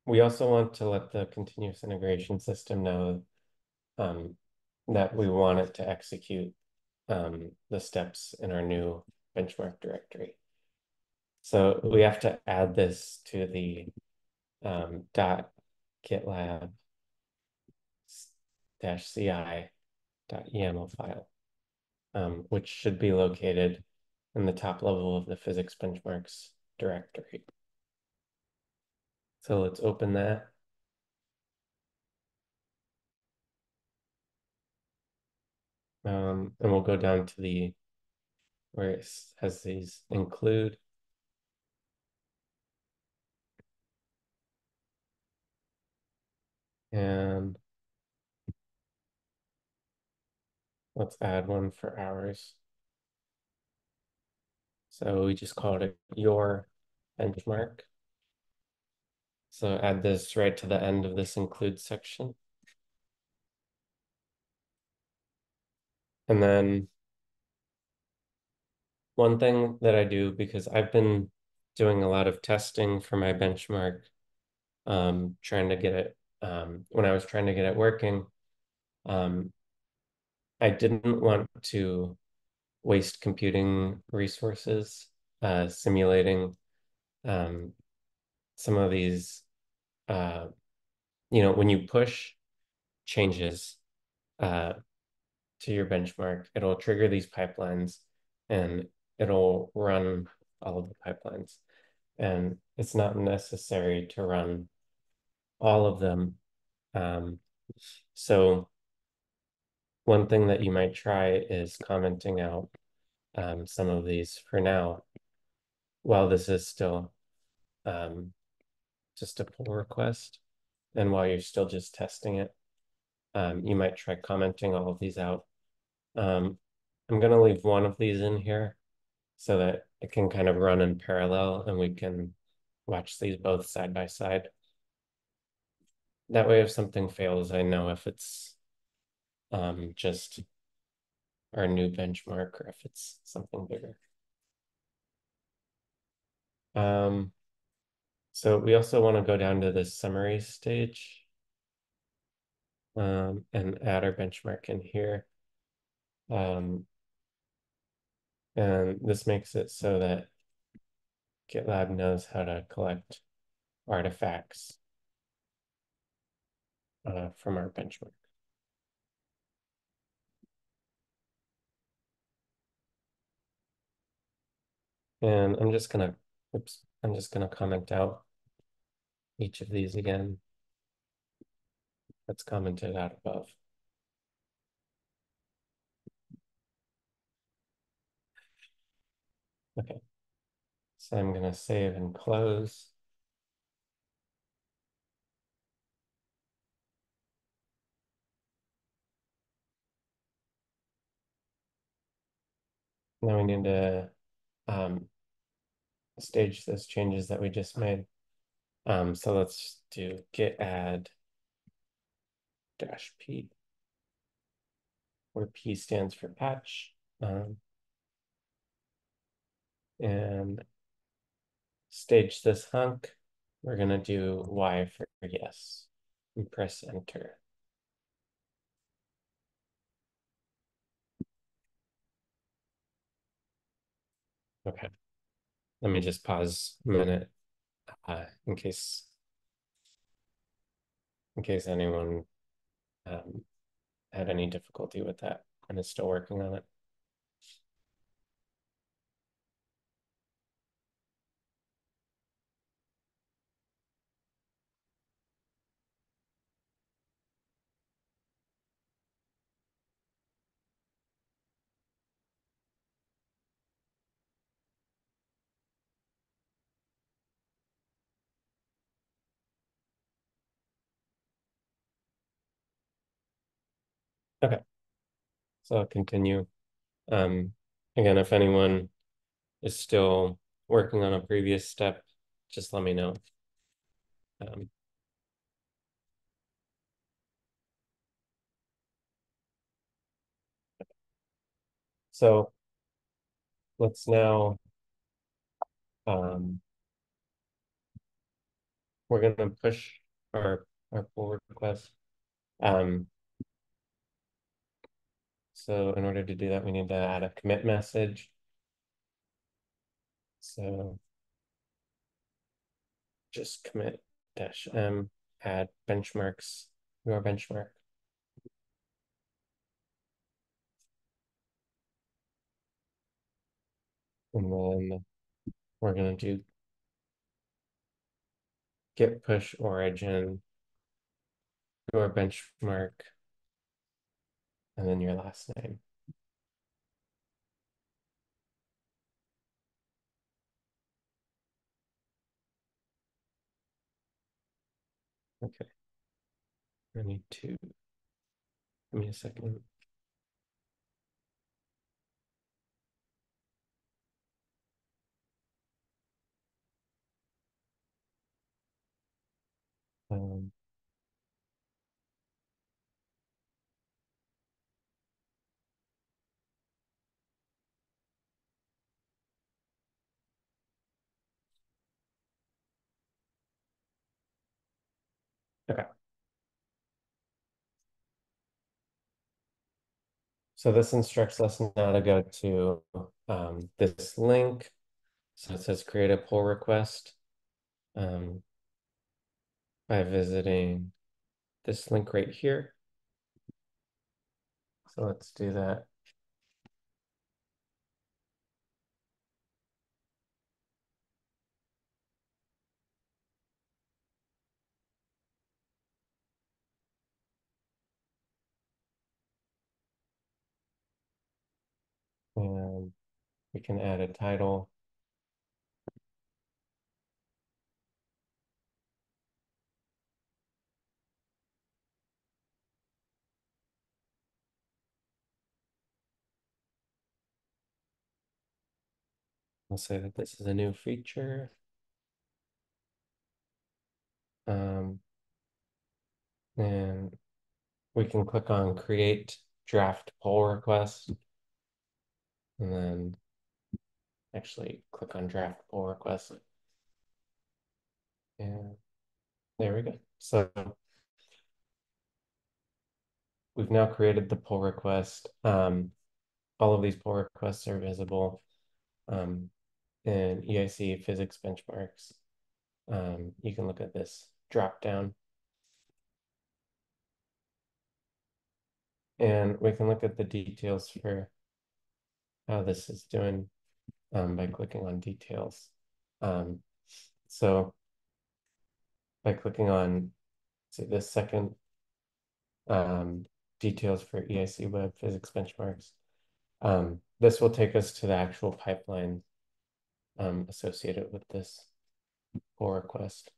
We also want to let the continuous integration system know that we want it to execute the steps in our new benchmark directory. So we have to add this to the .gitlab -ci.yaml file, which should be located in the top level of the physics benchmarks directory. So let's open that. And we'll go down to the where it has these include. And let's add one for hours. So we just called it your benchmark. So add this right to the end of this include section. And then one thing that I do, because I've been doing a lot of testing for my benchmark, trying to get it, when I was trying to get it working, I didn't want to waste computing resources simulating some of these, when you push changes to your benchmark, it'll trigger these pipelines and it'll run all of the pipelines. And it's not necessary to run all of them. So one thing that you might try is commenting out some of these for now, while this is still just a pull request. And while you're still just testing it, you might try commenting all of these out. I'm going to leave one of these in here so that it can kind of run in parallel and we can watch these both side by side. That way, if something fails, I know if it's just our new benchmark or if it's something bigger. So we also want to go down to the summary stage and add our benchmark in here. And this makes it so that GitLab knows how to collect artifacts from our benchmark. And I'm just gonna comment out each of these again. That's commented out above. Okay, so I'm gonna save and close. Now we need to stage those changes that we just made. So let's do git add -p, where P stands for patch. And stage this hunk. We're gonna do Y for yes, and press enter. Okay, let me just pause a minute in case anyone had any difficulty with that and is still working on it. Okay, so I'll continue. Again, if anyone is still working on a previous step, just let me know. So let's now, we're gonna push our pull request. So in order to do that, we need to add a commit message. So just commit -m, add benchmarks, your benchmark. And then we're gonna do git push origin, your benchmark, and then your last name. Okay. I need to, give me a second. Um, okay. So this instructs us now to go to this link. So it says create a pull request by visiting this link right here. So let's do that. And we can add a title. I'll say that this is a new feature. Um, and we can click on create draft pull request and then actually click on draft pull request. And there we go. So we've now created the pull request. All of these pull requests are visible in EIC physics benchmarks. You can look at this drop down. And we can look at the details for how this is doing by clicking on details. So by clicking on, say, this second details for EIC web physics benchmarks, this will take us to the actual pipeline associated with this pull request.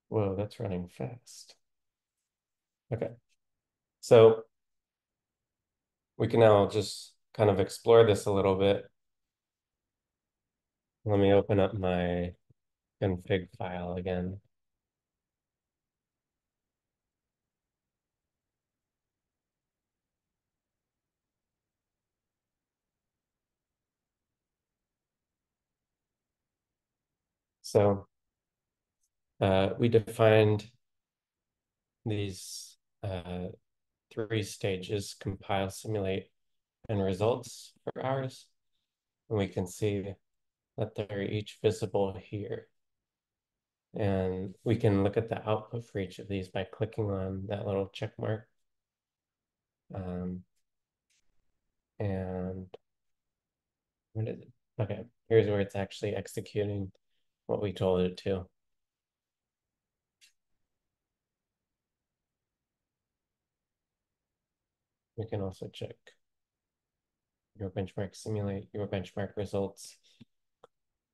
Whoa, that's running fast. Okay, so we can now just kind of explore this a little bit. Let me open up my config file again. So we defined these three stages: compile, simulate, and results for ours. And we can see that they're each visible here. And we can look at the output for each of these by clicking on that little check mark. And what is it? Okay, here's where it's actually executing what we told it to. We can also check your benchmark, simulate your benchmark results.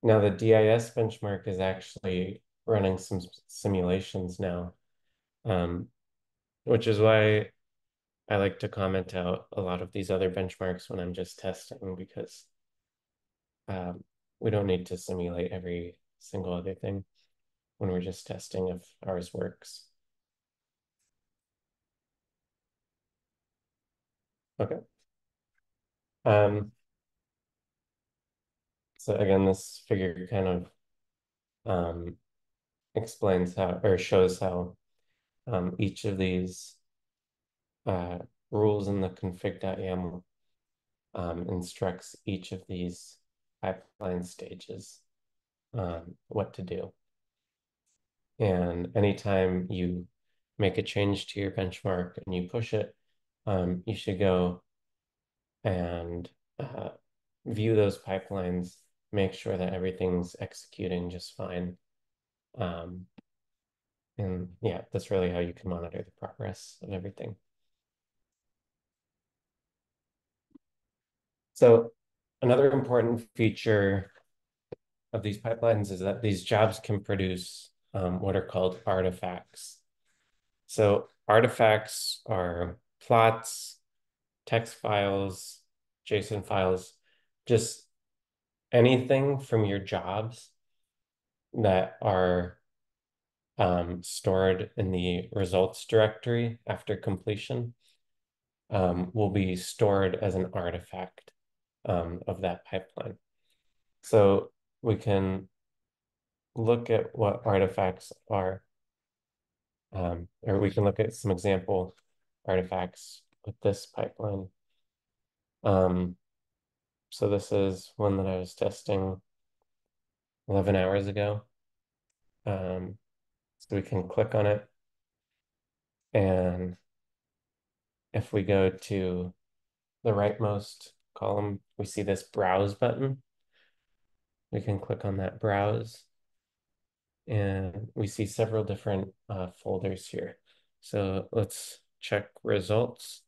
Now the DIS benchmark is actually running some simulations now, which is why I like to comment out a lot of these other benchmarks when I'm just testing, because we don't need to simulate every single other thing when we're just testing if ours works. Okay. So again, this figure kind of explains how, or shows how each of these rules in the config.yaml instructs each of these pipeline stages what to do. And anytime you make a change to your benchmark and you push it, you should go and view those pipelines, make sure that everything's executing just fine. And yeah, that's really how you can monitor the progress of everything. So another important feature of these pipelines is that these jobs can produce what are called artifacts. So artifacts are plots, text files, JSON files, just anything from your jobs that are stored in the results directory after completion will be stored as an artifact of that pipeline. So we can look at what artifacts are, or we can look at some example artifacts with this pipeline. So this is one that I was testing 11 hours ago. So we can click on it, and if we go to the rightmost column, we see this browse button. We can click on that browse, and we see several different folders here. So let's check results.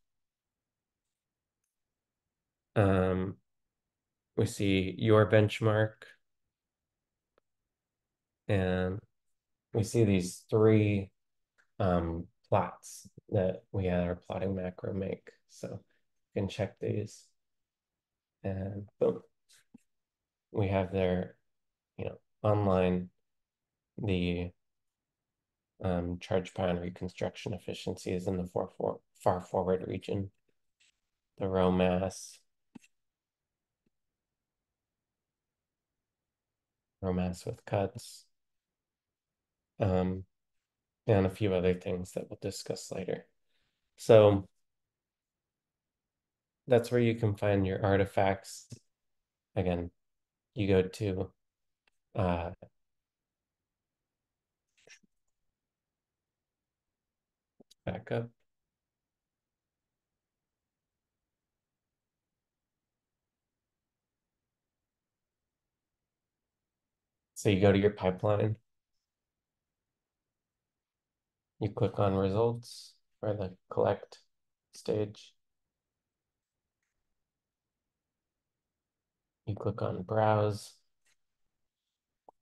We see your benchmark, and we see these three plots that we had our plotting macro make. So can check these, and boom, we have there, online the charge pattern reconstruction efficiencies in the far forward region, the row mass with cuts, and a few other things that we'll discuss later. So that's where you can find your artifacts. Again, you go to back up. So you go to your pipeline, you click on results or the collect stage. You click on browse,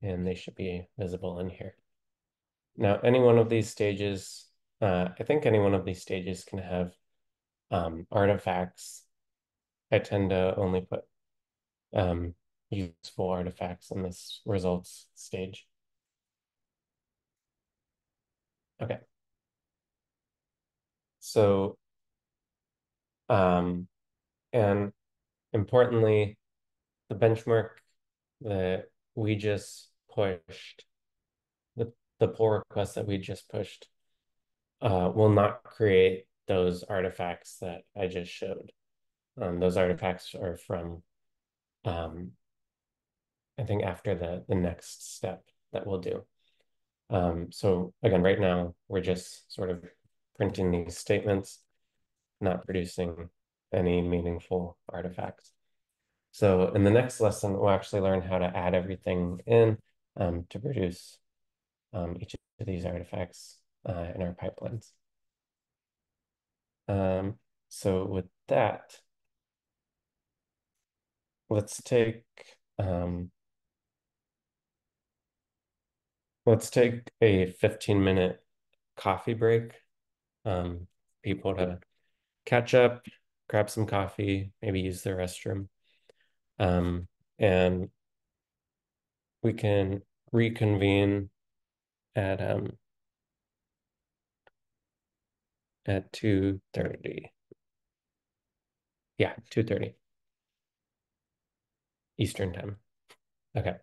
and they should be visible in here. Now, any one of these stages, I think any one of these stages can have artifacts. I tend to only put useful artifacts in this results stage. Okay. So, and importantly, the benchmark that we just pushed, the pull request that we just pushed, will not create those artifacts that I just showed. Those artifacts are from, I think, after the next step that we'll do. So again, right now, we're just sort of printing these statements, not producing any meaningful artifacts. So in the next lesson, we'll actually learn how to add everything in to produce each of these artifacts in our pipelines. So with that, let's take a 15-minute coffee break. People to catch up, grab some coffee, maybe use the restroom. And we can reconvene at 2:30. Yeah, 2:30 Eastern time. Okay.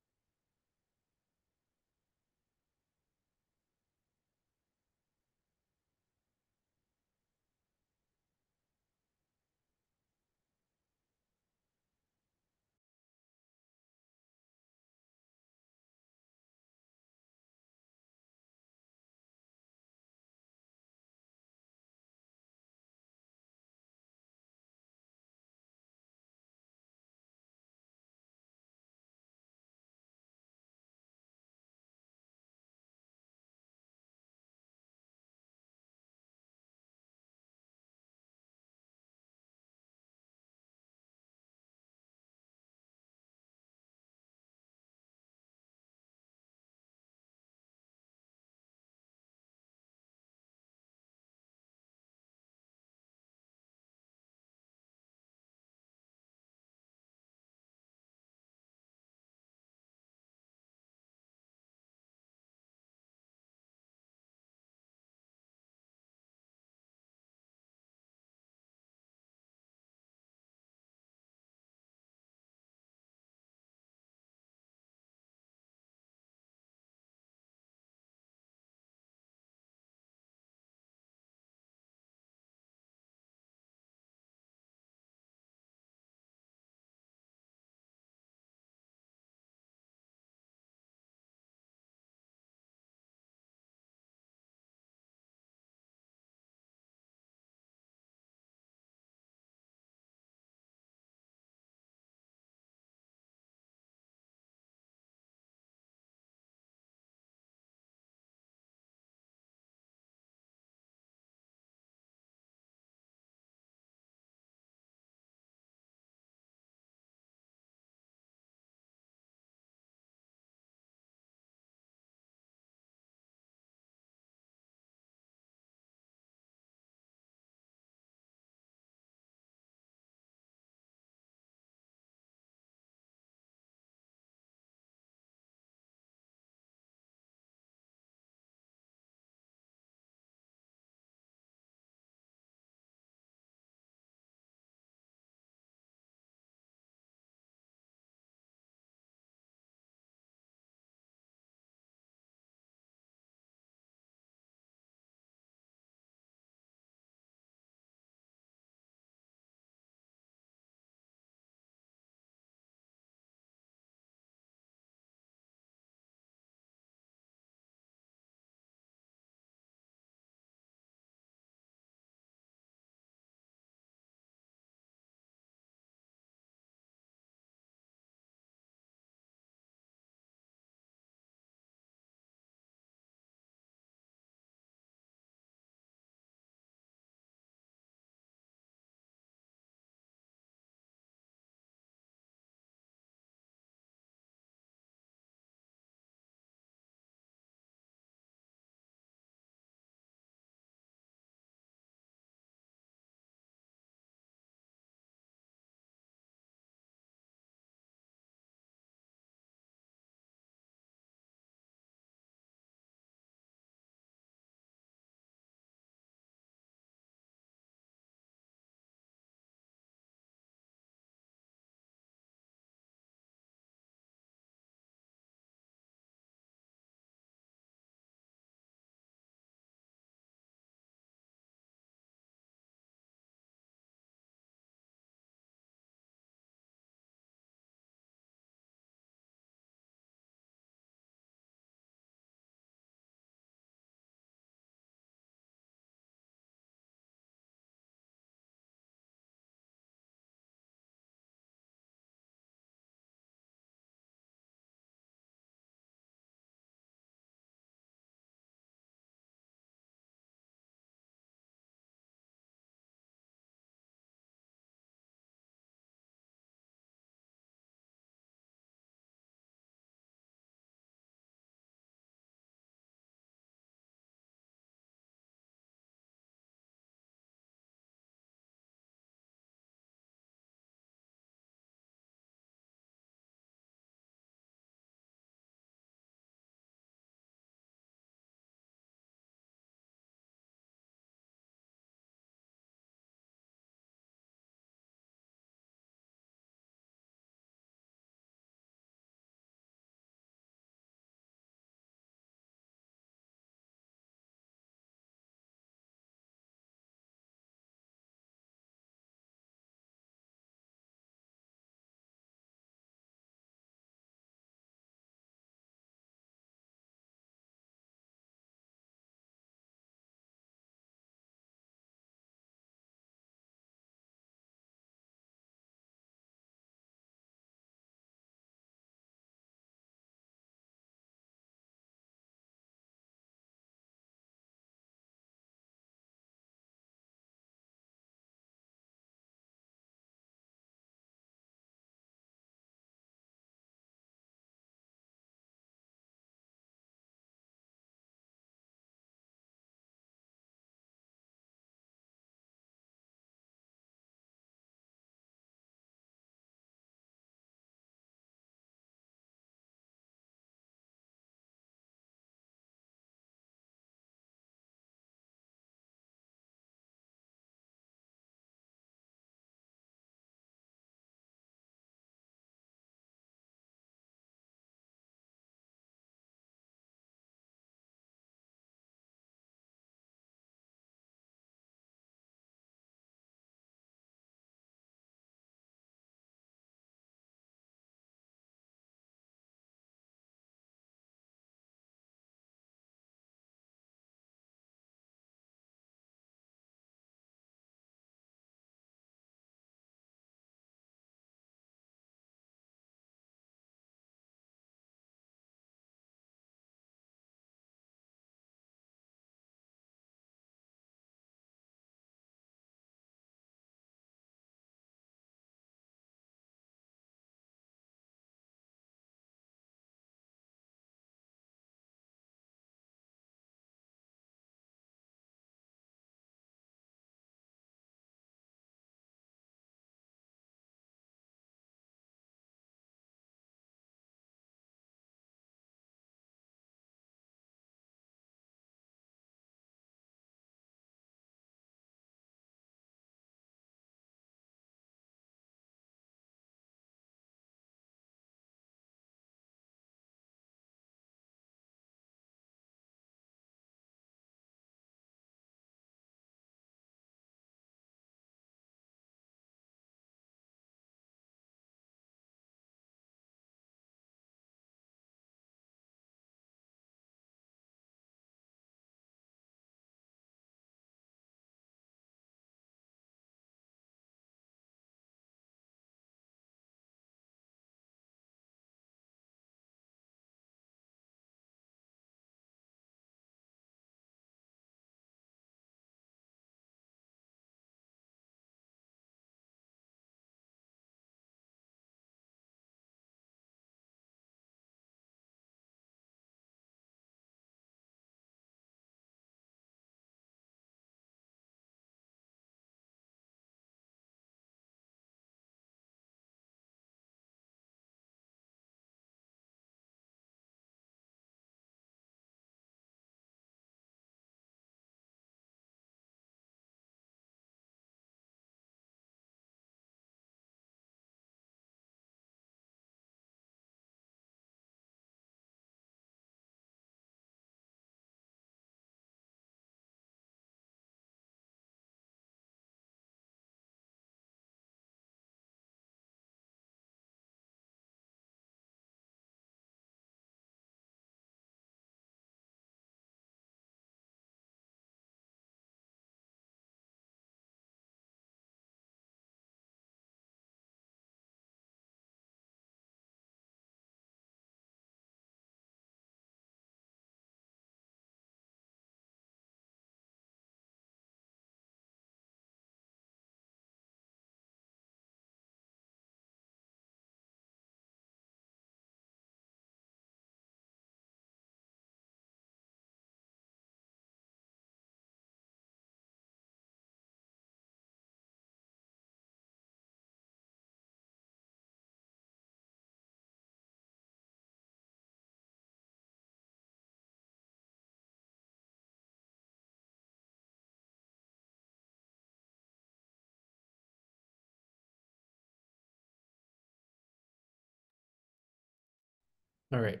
All right.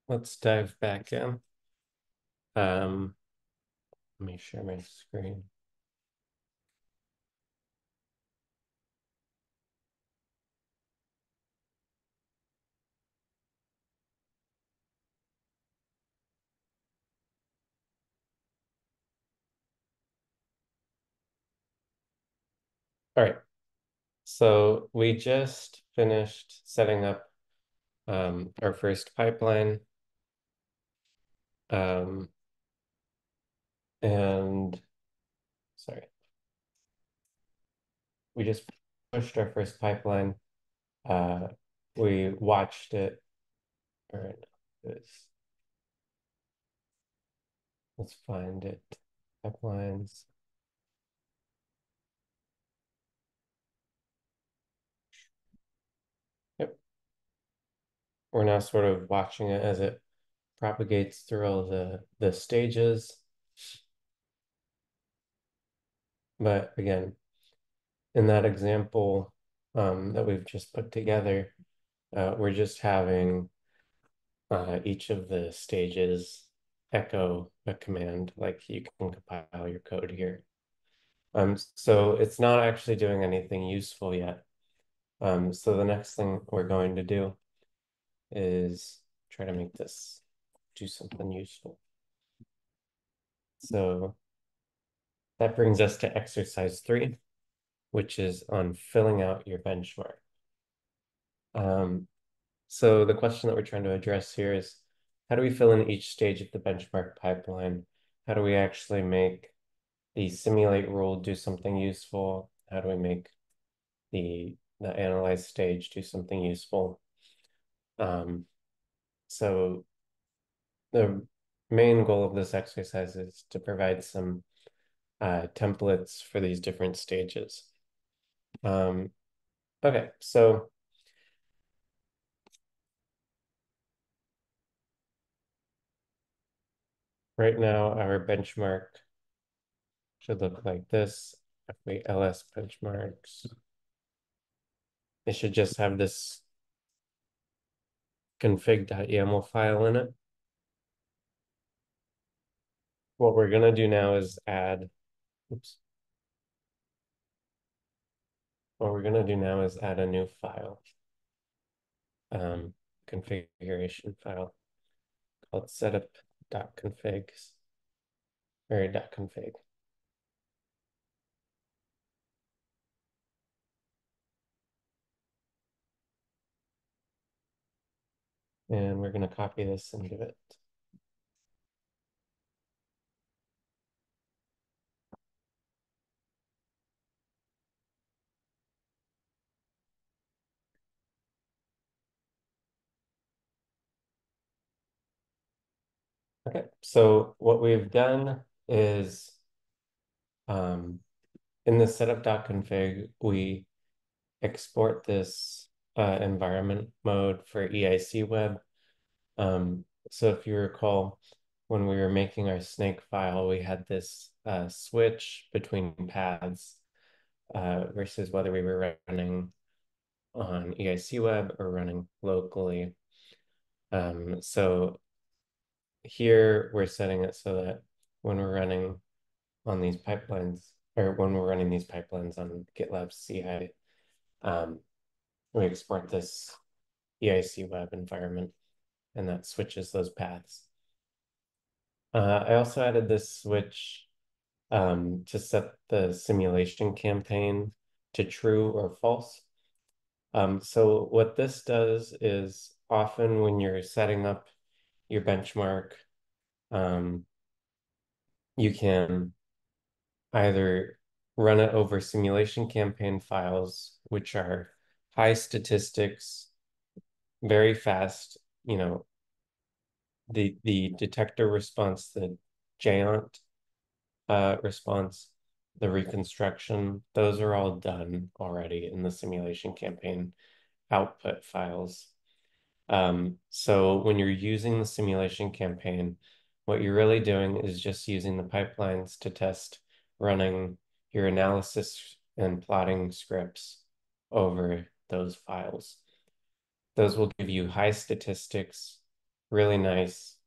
Let's dive back in. Let me share my screen. All right. So we just finished setting up our first pipeline. Um, and sorry, we just pushed our first pipeline. Uh, we watched it. All right, let's find it. Pipelines. Yep. We're now sort of watching it as it propagates through all the stages. But again, in that example that we've just put together, we're just having each of the stages echo a command, like you can compile your code here. So it's not actually doing anything useful yet. So the next thing we're going to do is try to make this do something useful. So that brings us to exercise 3, which is on filling out your benchmark. So the question that we're trying to address here is, how do we fill in each stage of the benchmark pipeline? How do we actually make the simulate rule do something useful? How do we make the analyze stage do something useful? So the main goal of this exercise is to provide some templates for these different stages. Okay, so right now our benchmark should look like this. If we ls benchmarks, it should just have this config.yaml file in it. What we're gonna do now is add, oops. What we're gonna do now is add a new file, configuration file called setup.configs or .config. And we're gonna copy this and give it. Okay, so what we've done is in the setup.config, we export this environment mode for EIC web. So if you recall, when we were making our snake file, we had this switch between paths versus whether we were running on EIC web or running locally. So here we're setting it so that when we're running on these pipelines, or when we're running these pipelines on GitLab CI, we export this EIC web environment, and that switches those paths. I also added this switch to set the simulation campaign to true or false. So what this does is often when you're setting up your benchmark, you can either run it over simulation campaign files, which are high statistics, very fast, the detector response, the JAUNT response, the reconstruction, those are all done already in the simulation campaign output files. So when you're using the simulation campaign, what you're really doing is just using the pipelines to test running your analysis and plotting scripts over those files. those will give you high statistics, really nice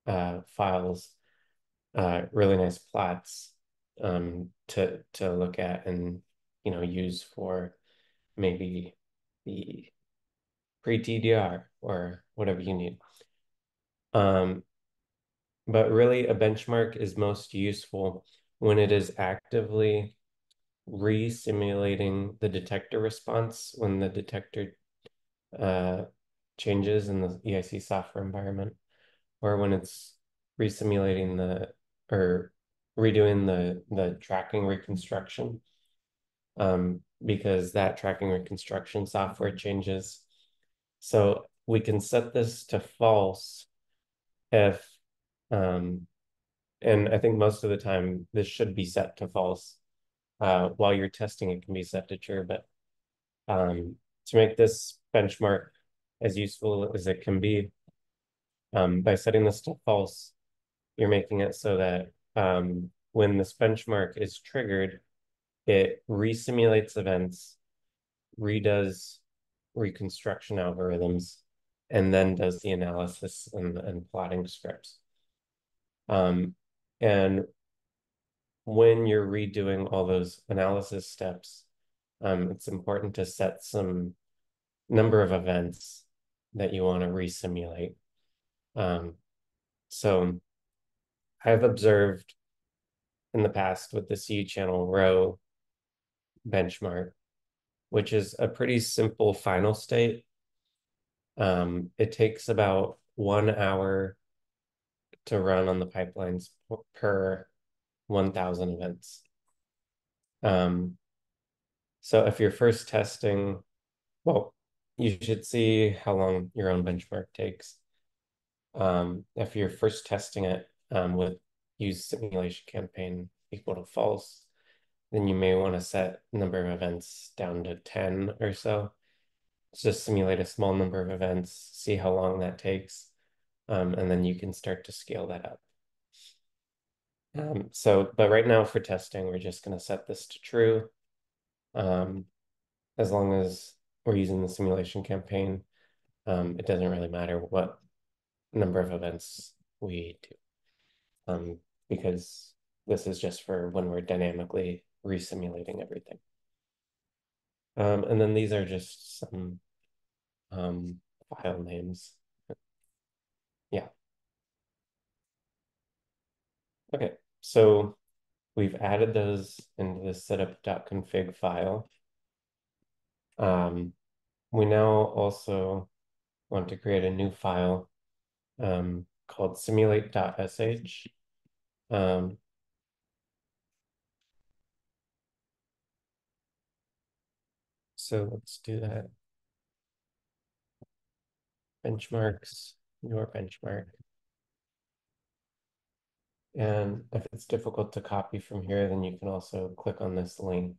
files, really nice plots to look at and use for maybe the pre-TDR or whatever you need. But really, a benchmark is most useful when it is actively re-simulating the detector response when the detector changes in the EIC software environment, or when it's re-simulating or redoing the tracking reconstruction, because that tracking reconstruction software changes. So we can set this to false if, and I think most of the time this should be set to false. While you're testing, it can be set to true, but to make this benchmark as useful as it can be, by setting this to false, you're making it so that when this benchmark is triggered, it re-simulates events, redoes reconstruction algorithms, and then does the analysis and plotting scripts. And when you're redoing all those analysis steps, it's important to set some number of events that you want to re-simulate. So I've observed in the past with the C channel row benchmark, which is a pretty simple final state. It takes about 1 hour to run on the pipelines per 1,000 events. So if you're first testing, well, you should see how long your own benchmark takes. If you're first testing it with use simulation campaign equal to false, then you may want to set number of events down to 10 or so. Just simulate a small number of events, see how long that takes, and then you can start to scale that up. But right now for testing, we're just going to set this to true. As long as we're using the simulation campaign, it doesn't really matter what number of events we do, because this is just for when we're dynamically resimulating everything. And then these are just some file names. Yeah. Okay, so we've added those into the setup.config file. We now also want to create a new file called simulate.sh. So let's do that. Benchmarks, your benchmark. And if it's difficult to copy from here, then you can also click on this link.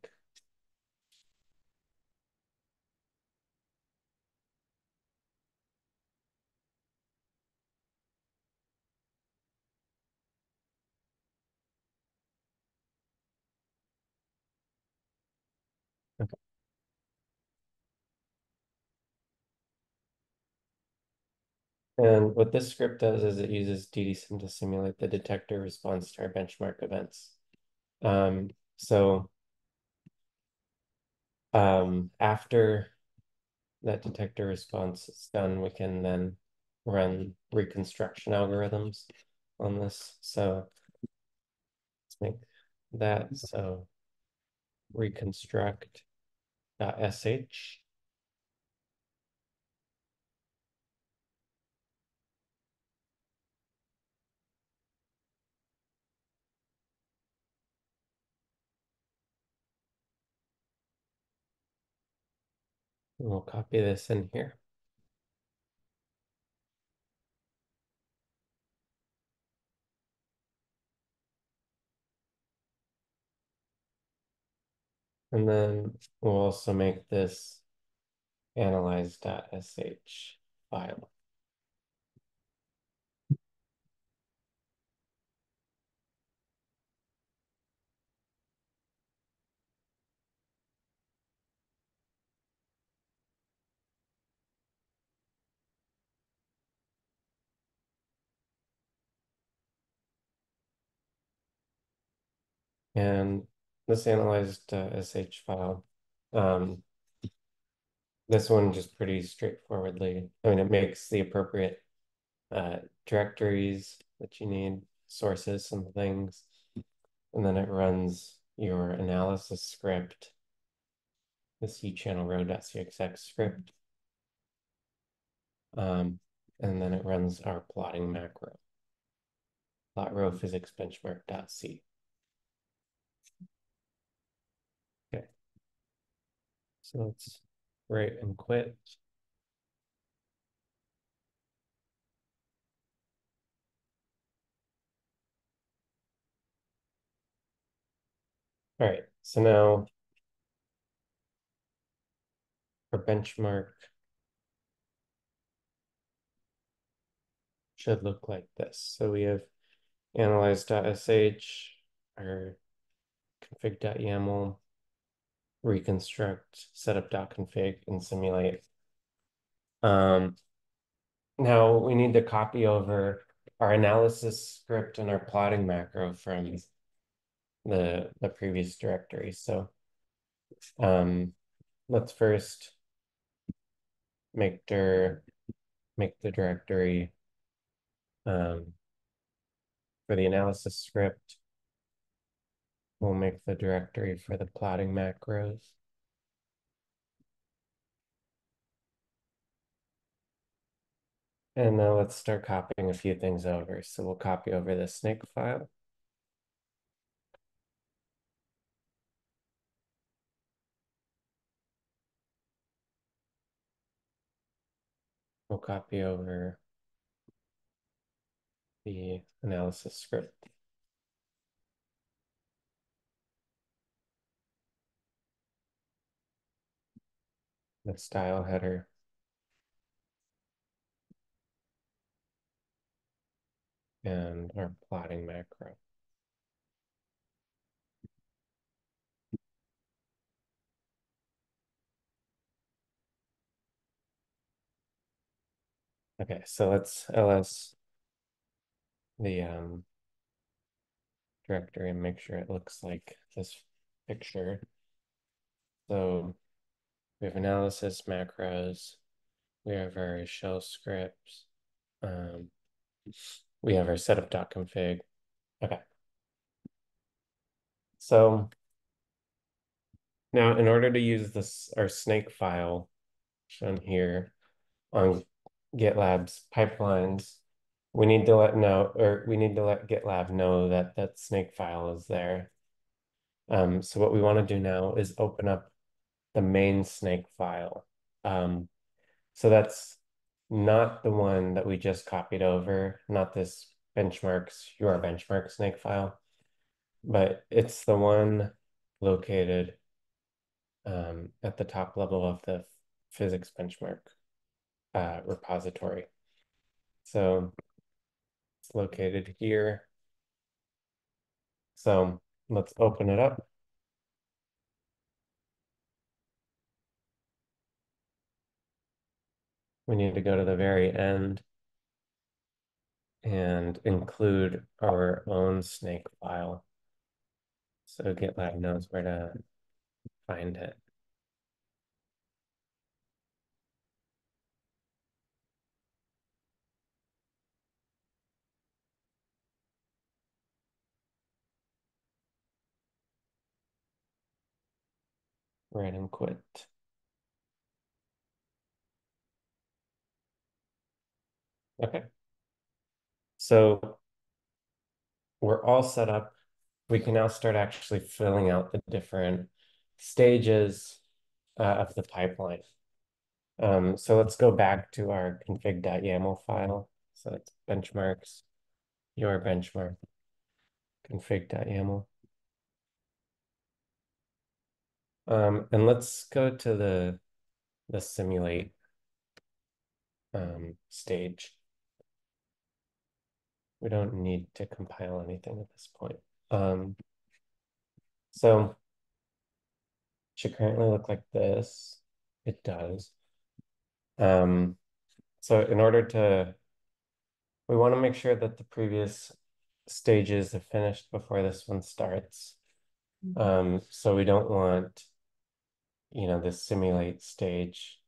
Okay. And what this script does is it uses DDSim to simulate the detector response to our benchmark events. So after that detector response is done, we can then run reconstruction algorithms on this. So let's make that so reconstruct.sh. And we'll copy this in here. And then we'll also make this analyze.sh file. And this analyzed SH file. Um, this one just pretty straightforwardly, I mean, it makes the appropriate directories that you need, sources and things, and then it runs your analysis script, the cchannel row.cxx script, and then it runs our plotting macro, plot row physics benchmark.c. Okay, so let's write and quit. All right, so now our benchmark should look like this. So we have analyze.sh, our config.yaml, reconstruct, setup.config, and simulate. Now we need to copy over our analysis script and our plotting macro from the previous directory. So let's first make the directory for the analysis script. We'll make the directory for the plotting macros. And now let's start copying a few things over. So we'll copy over the snake file. We'll copy over the analysis script, the style header, and our plotting macro. Okay, so let's ls the directory and make sure it looks like this picture. So we have analysis macros, we have our shell scripts, we have our setup.config. Okay. So now in order to use this, our snake file shown here on GitLab's pipelines, we need to let GitLab know that that snake file is there. So what we want to do now is open up the main snake file. So that's not the one that we just copied over, not this your benchmark snake file, but it's the one located at the top level of the physics benchmark repository. So it's located here. So let's open it up. We need to go to the very end and include our own snake file. So GitLab knows where to find it. Write and quit. Okay. So we're all set up. We can now start actually filling out the different stages of the pipeline. So let's go back to our config.yaml file. So it's benchmarks, your benchmark, config.yaml. And let's go to the simulate stage. We don't need to compile anything at this point. So it should currently look like this. It does. So in order we want to make sure that the previous stages have finished before this one starts. So we don't want, the simulate stage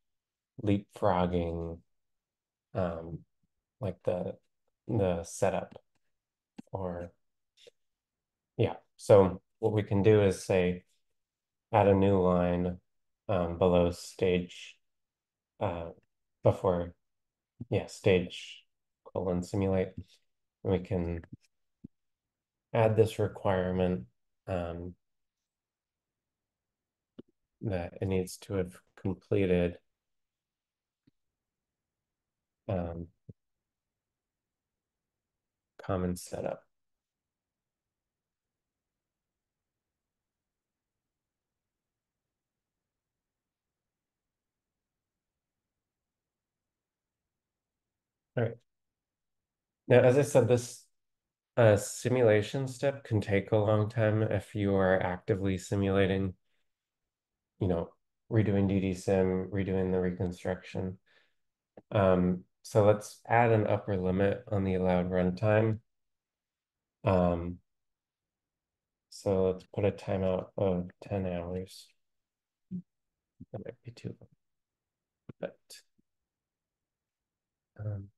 leapfrogging, um, like the setup or yeah. So what we can do is say add a new line below stage uh, before stage colon simulate. We can add this requirement that it needs to have completed um, common setup. All right. Now, as I said, this simulation step can take a long time if you are actively simulating, you know, redoing DD-Sim, redoing the reconstruction. So let's add an upper limit on the allowed runtime. So let's put a timeout of 10 hours. That might be too long, but um,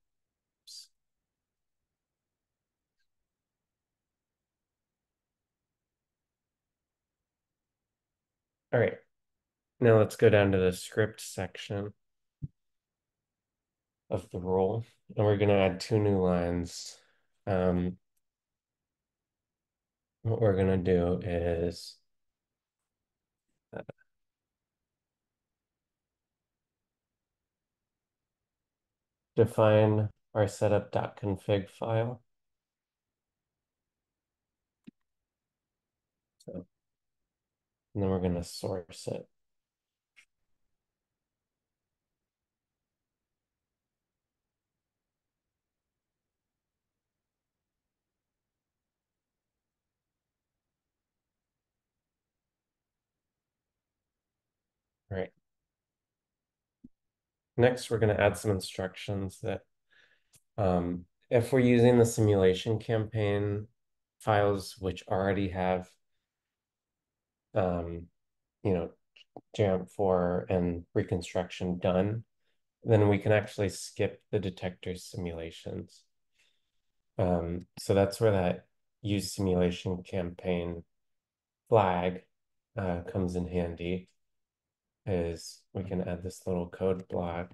all right. Now let's go down to the script section of the rule, and we're going to add two new lines. What we're going to do is define our setup.config file. So, and then we're going to source it. All right. Next, we're going to add some instructions that if we're using the simulation campaign files, which already have, um, you know, JAMP4 and reconstruction done, then we can actually skip the detector simulations. So that's where that use simulation campaign flag comes in handy, is we can add this little code block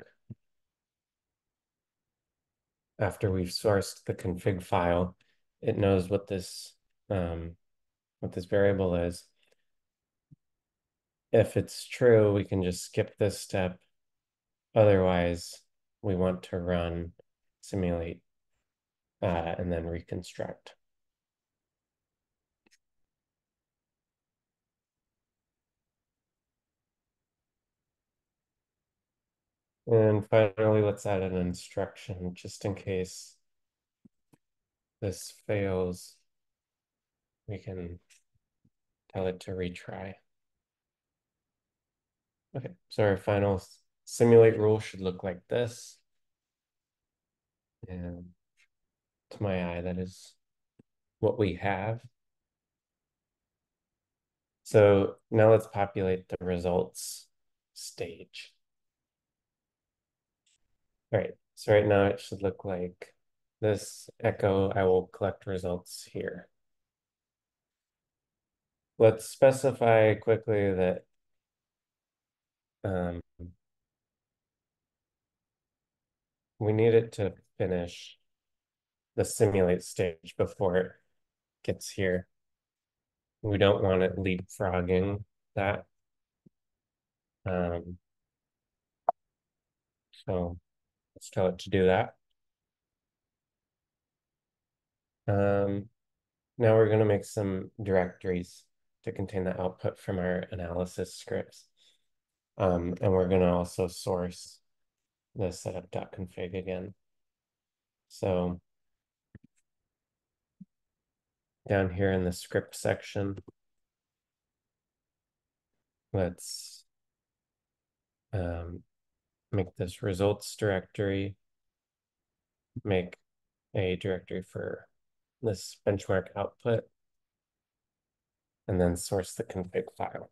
after we've sourced the config file. It knows what this variable is. If it's true, we can just skip this step. Otherwise, we want to run simulate and then reconstruct. And finally, let's add an instruction just in case this fails. We can tell it to retry. Okay, so our final simulate rule should look like this. And to my eye, that is what we have. So now let's populate the results stage. All right, so right now it should look like this echo. I will collect results here. Let's specify quickly that we need it to finish the simulate stage before it gets here. We don't want it leapfrogging that. So let's tell it to do that. Now we're going to make some directories to contain the output from our analysis scripts. And we're going to also source the setup.config again. So down here in the script section, let's make this results directory, make a directory for this benchmark output. and then source the config file.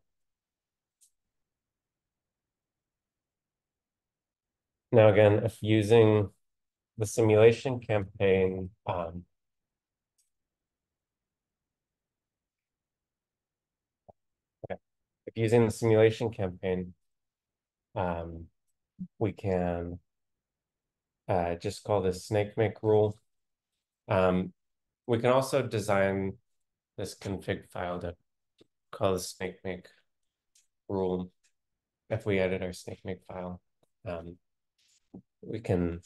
Now again, if using the simulation campaign, okay. If using the simulation campaign, we can just call this snake make rule. We can also design this config file to call the snake make rule if we edit our snake make file. We can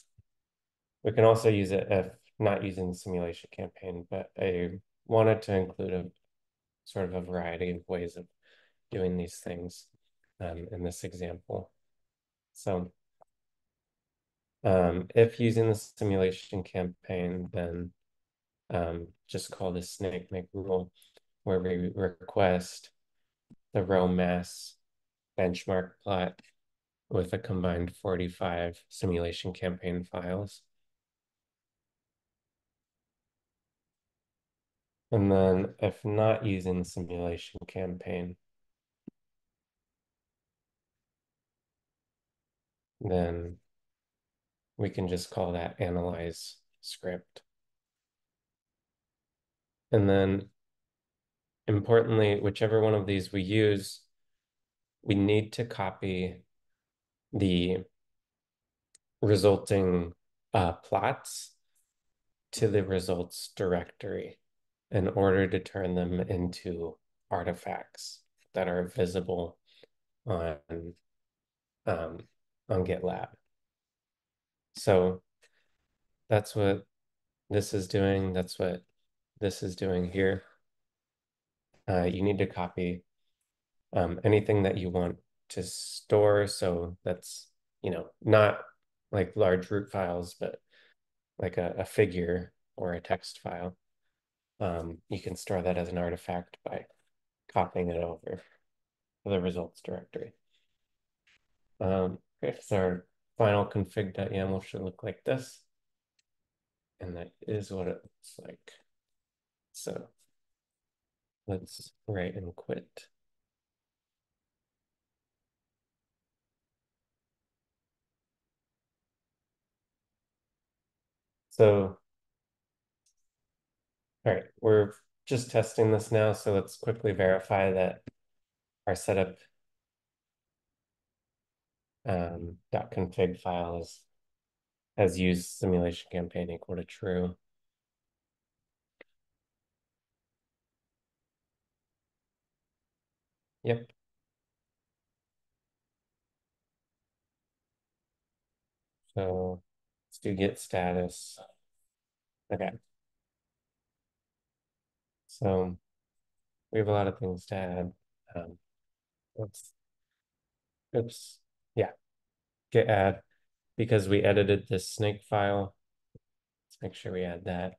also use it if not using the simulation campaign, but I wanted to include a sort of a variety of ways of doing these things in this example. So if using the simulation campaign, then just call this snake make rule where we request the row mass benchmark plot with a combined 45 simulation campaign files. And then if not using the simulation campaign, then we can just call that analyze script. And then importantly, whichever one of these we use, we need to copy the resulting plots to the results directory in order to turn them into artifacts that are visible on GitLab. So that's what this is doing. That's what this is doing here. You need to copy anything that you want to store. So that's, not like large root files, but like a figure or a text file. You can store that as an artifact by copying it over to the results directory. Okay, so our final config.yaml should look like this. And that is what it looks like. So let's write and quit. So, all right, we're just testing this now. So let's quickly verify that our setup .config file has used simulation campaign equal to true. Yep. So let's do git status. Okay. So we have a lot of things to add. Let's, oops. Yeah, git add, because we edited this snake file. Let's make sure we add that.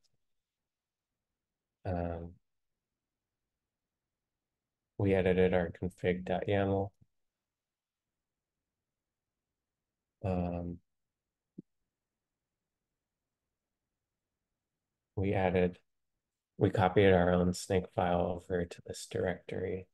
We edited our config.yaml. We copied our own snake file over to this directory.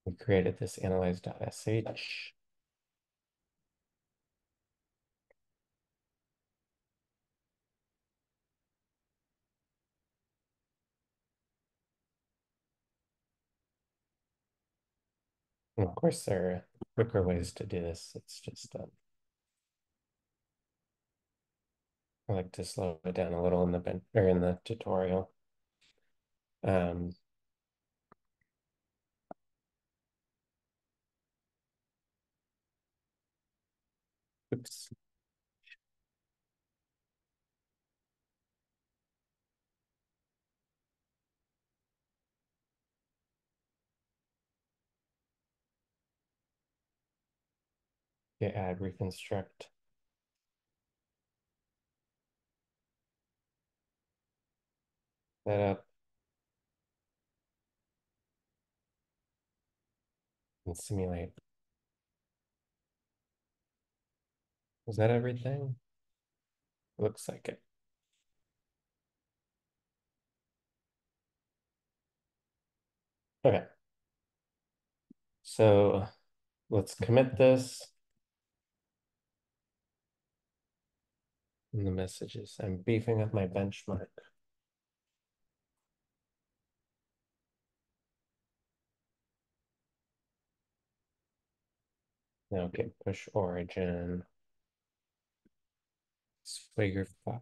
We created this analyze.sh. And of course, there are quicker ways to do this. It's just, I like to slow it down a little in the tutorial. Oops. Okay, add reconstruct. That up. and simulate. Was that everything? Looks like it. Okay. So let's commit this. And the messages. I'm beefing up my benchmark. Now, okay, push origin. Swagger 5.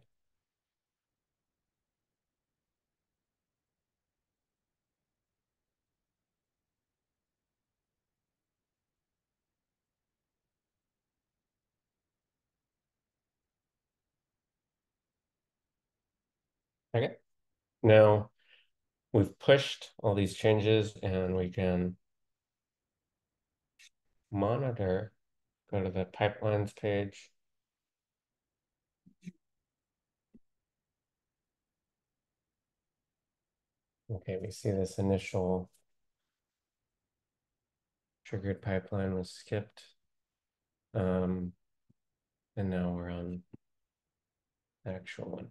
Okay. Now we've pushed all these changes and we can monitor, go to the pipelines page. Okay, we see this initial triggered pipeline was skipped. And now we're on the actual one.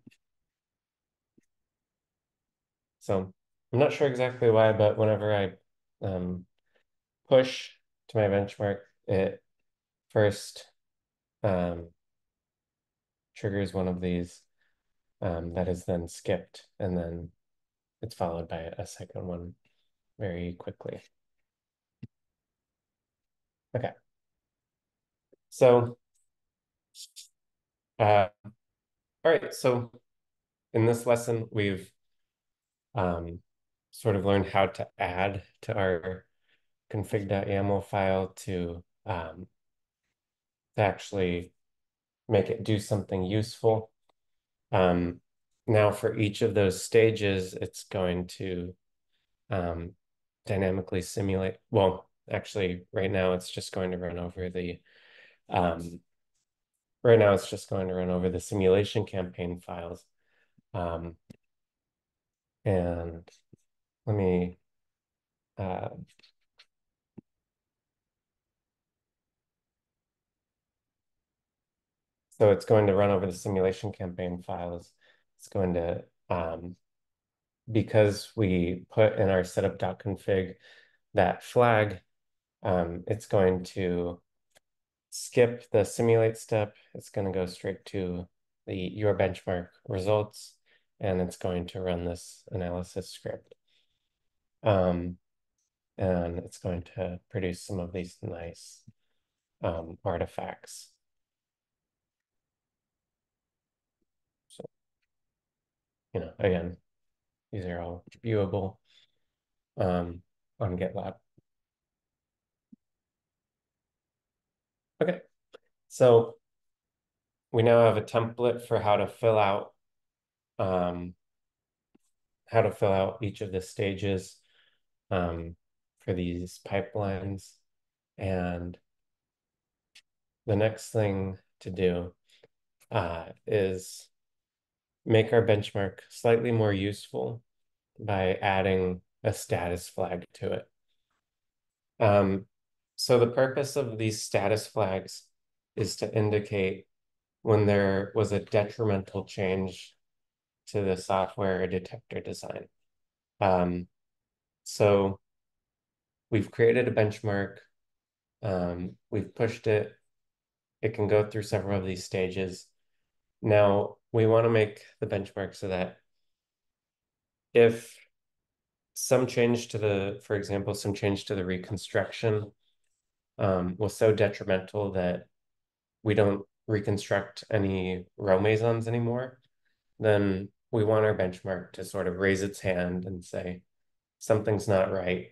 So I'm not sure exactly why, but whenever I push to my benchmark, it first triggers one of these that is then skipped, and then it's followed by a second one very quickly. Okay. So, all right. So in this lesson, we've sort of learned how to add to our config.yaml file to actually make it do something useful. Now for each of those stages, it's going to dynamically simulate. Well, actually, right now it's just going to run over the simulation campaign files. And let me so it's going to run over the simulation campaign files. It's going to because we put in our setup.config that flag, it's going to skip the simulate step. It's going to go straight to your benchmark results, and it's going to run this analysis script. And it's going to produce some of these nice artifacts. So, again, these are all viewable on GitLab. Okay, so we now have a template for how to fill out each of the stages for these pipelines. And the next thing to do is make our benchmark slightly more useful by adding a status flag to it. So the purpose of these status flags is to indicate when there was a detrimental change to the software or detector design. So we've created a benchmark, we've pushed it, it can go through several of these stages. Now we want to make the benchmark so that if some change to the, for example, some change to the reconstruction was so detrimental that we don't reconstruct any row mesons anymore, then we want our benchmark to sort of raise its hand and say, something's not right.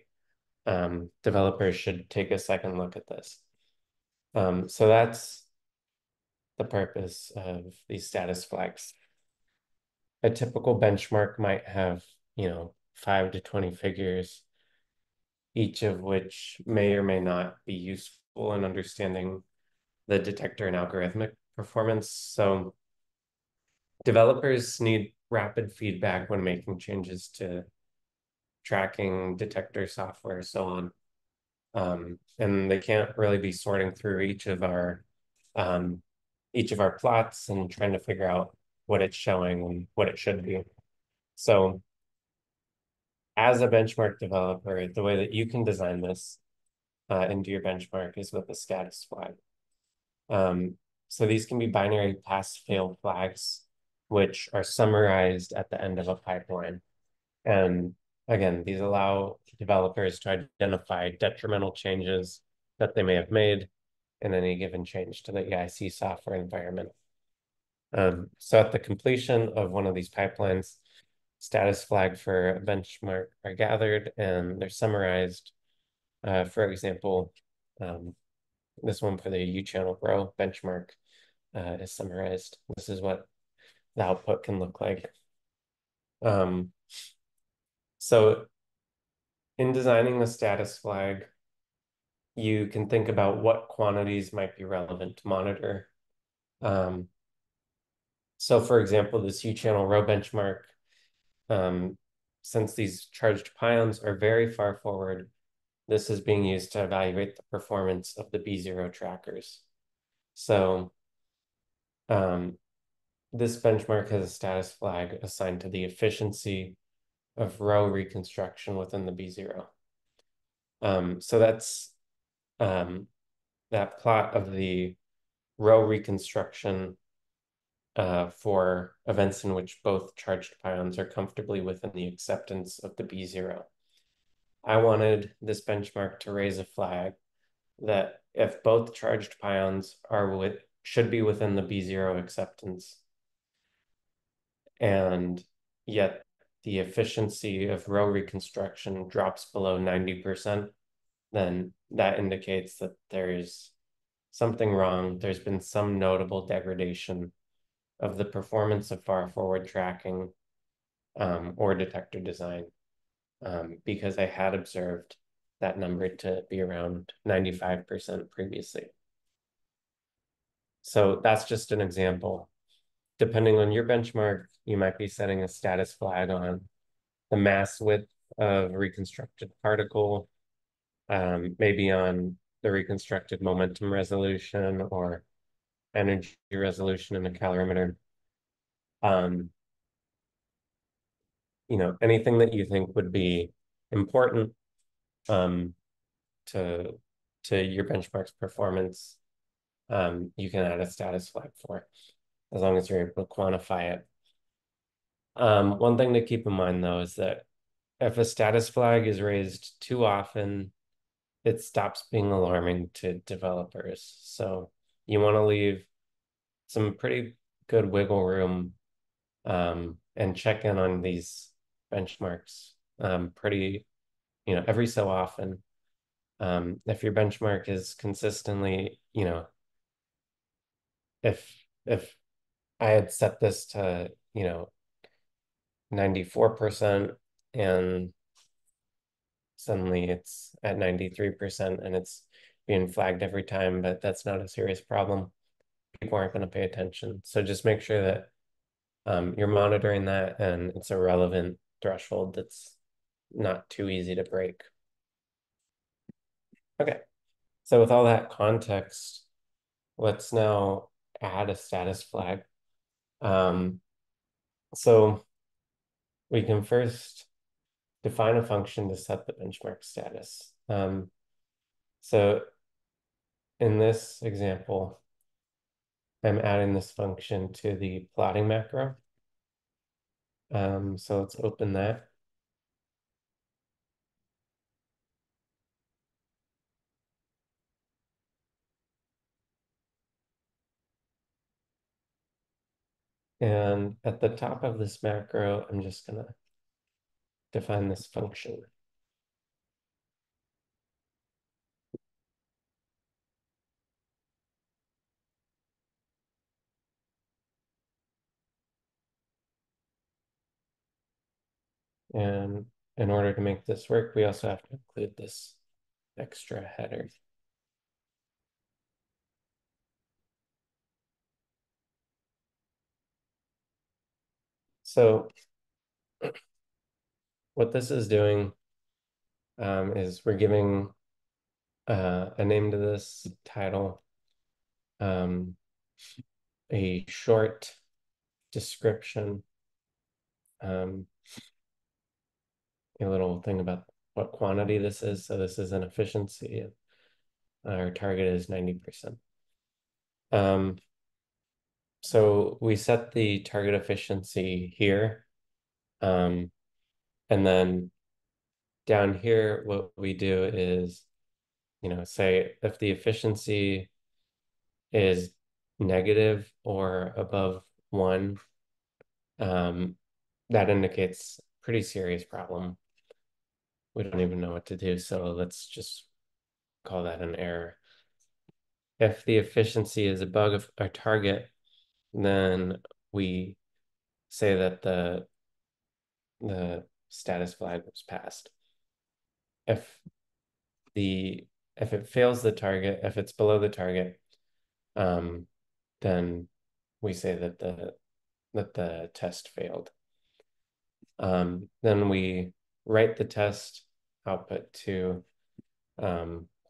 Developers should take a second look at this. So that's the purpose of these status flags. A typical benchmark might have, 5 to 20 figures, each of which may or may not be useful in understanding the detector and algorithmic performance. So developers need rapid feedback when making changes to tracking, detector software, so on. And they can't really be sorting through each of our plots and trying to figure out what it's showing and what it should be. So as a benchmark developer, the way that you can design this into your benchmark is with a status flag. So these can be binary pass-fail flags, which are summarized at the end of a pipeline. And again, these allow developers to identify detrimental changes that they may have made in any given change to the EIC software environment. So at the completion of one of these pipelines, status flag for a benchmark are gathered and they're summarized. For example, this one for the U-channel row benchmark is summarized. This is what the output can look like. So in designing the status flag, you can think about what quantities might be relevant to monitor. So for example, this U-channel row benchmark, since these charged pions are very far forward, this is being used to evaluate the performance of the B0 trackers. So this benchmark has a status flag assigned to the efficiency of row reconstruction within the B0. So that's that plot of the row reconstruction for events in which both charged pions are comfortably within the acceptance of the B0. I wanted this benchmark to raise a flag that if both charged pions should be within the B0 acceptance, and yet the efficiency of row reconstruction drops below 90%, then that indicates that there's something wrong. There's been some notable degradation of the performance of far forward tracking or detector design because I had observed that number to be around 95% previously. So that's just an example. Depending on your benchmark, you might be setting a status flag on the mass width of reconstructed particle, maybe on the reconstructed momentum resolution or energy resolution in a calorimeter. Anything that you think would be important to your benchmark's performance, you can add a status flag for, as long as you're able to quantify it. One thing to keep in mind, though, is that if a status flag is raised too often, it stops being alarming to developers. So you want to leave some pretty good wiggle room and check in on these benchmarks every so often. If your benchmark is consistently, if I had set this to, 94% and suddenly it's at 93% and it's being flagged every time, but that's not a serious problem, people aren't going to pay attention. So just make sure that you're monitoring that and it's a relevant threshold that's not too easy to break. Okay, so with all that context, let's now add a status flag. So we can first define a function to set the benchmark status. So in this example, I'm adding this function to the plotting macro. So let's open that. And at the top of this macro, I'm just going to define this function. And in order to make this work, we also have to include this extra header. So what this is doing is we're giving a name to this title, um, a short description, um, a little thing about what quantity this is. So this is an efficiency. Our target is 90%. So we set the target efficiency here. And then down here, what we do is, say if the efficiency is negative or above 1, um, that indicates pretty serious problem. We don't even know what to do, so let's just call that an error. If the efficiency is above our target, then we say that the status flag was passed. If if it fails the target, if it's below the target, then we say that the test failed. Then we write the test output to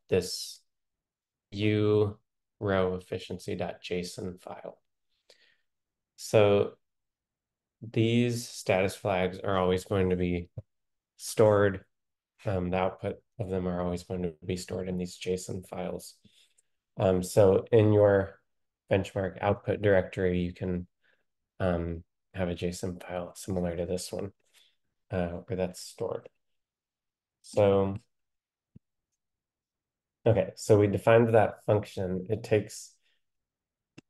this u row efficiency.json file. So these status flags are always going to be stored. The output of them are always going to be stored in these JSON files. So in your benchmark output directory, you can have a JSON file similar to this one, where that's stored. So, okay, so we defined that function. It takes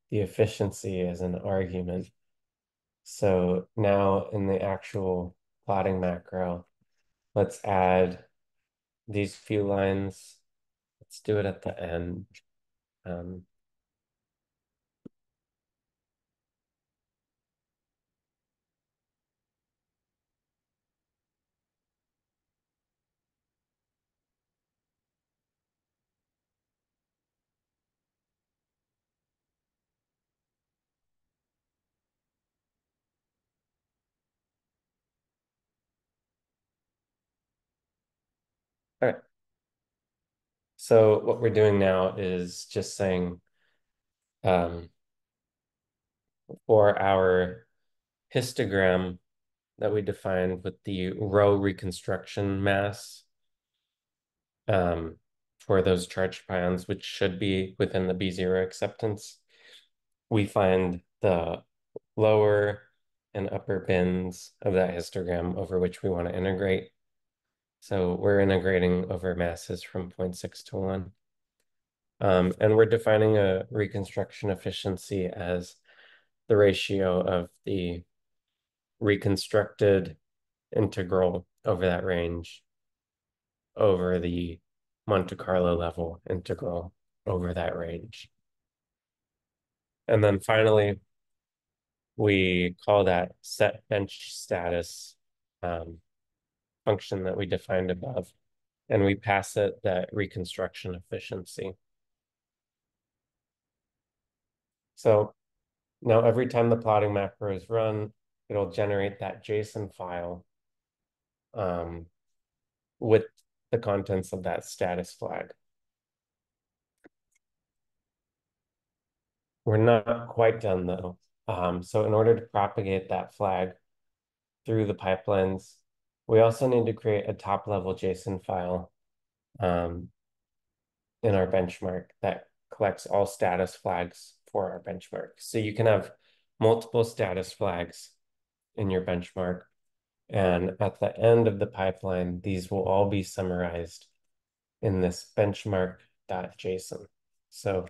the efficiency as an argument. So now in the actual plotting macro, let's add these few lines. Let's do it at the end. Um, all right. So what we're doing now is just saying um, for our histogram that we defined with the row reconstruction mass for those charged pions, which should be within the B0 acceptance, we find the lower and upper bins of that histogram over which we want to integrate. So we're integrating over masses from 0.6 to 1. And we're defining a reconstruction efficiency as the ratio of the reconstructed integral over that range over the Monte Carlo level integral over that range. And then finally, we call that set bench status function that we defined above, and we pass it that reconstruction efficiency. So now every time the plotting macro is run, it'll generate that JSON file with the contents of that status flag. We're not quite done though. So in order to propagate that flag through the pipelines, we also need to create a top-level JSON file in our benchmark that collects all status flags for our benchmark. So you can have multiple status flags in your benchmark, and at the end of the pipeline, these will all be summarized in this benchmark.json. So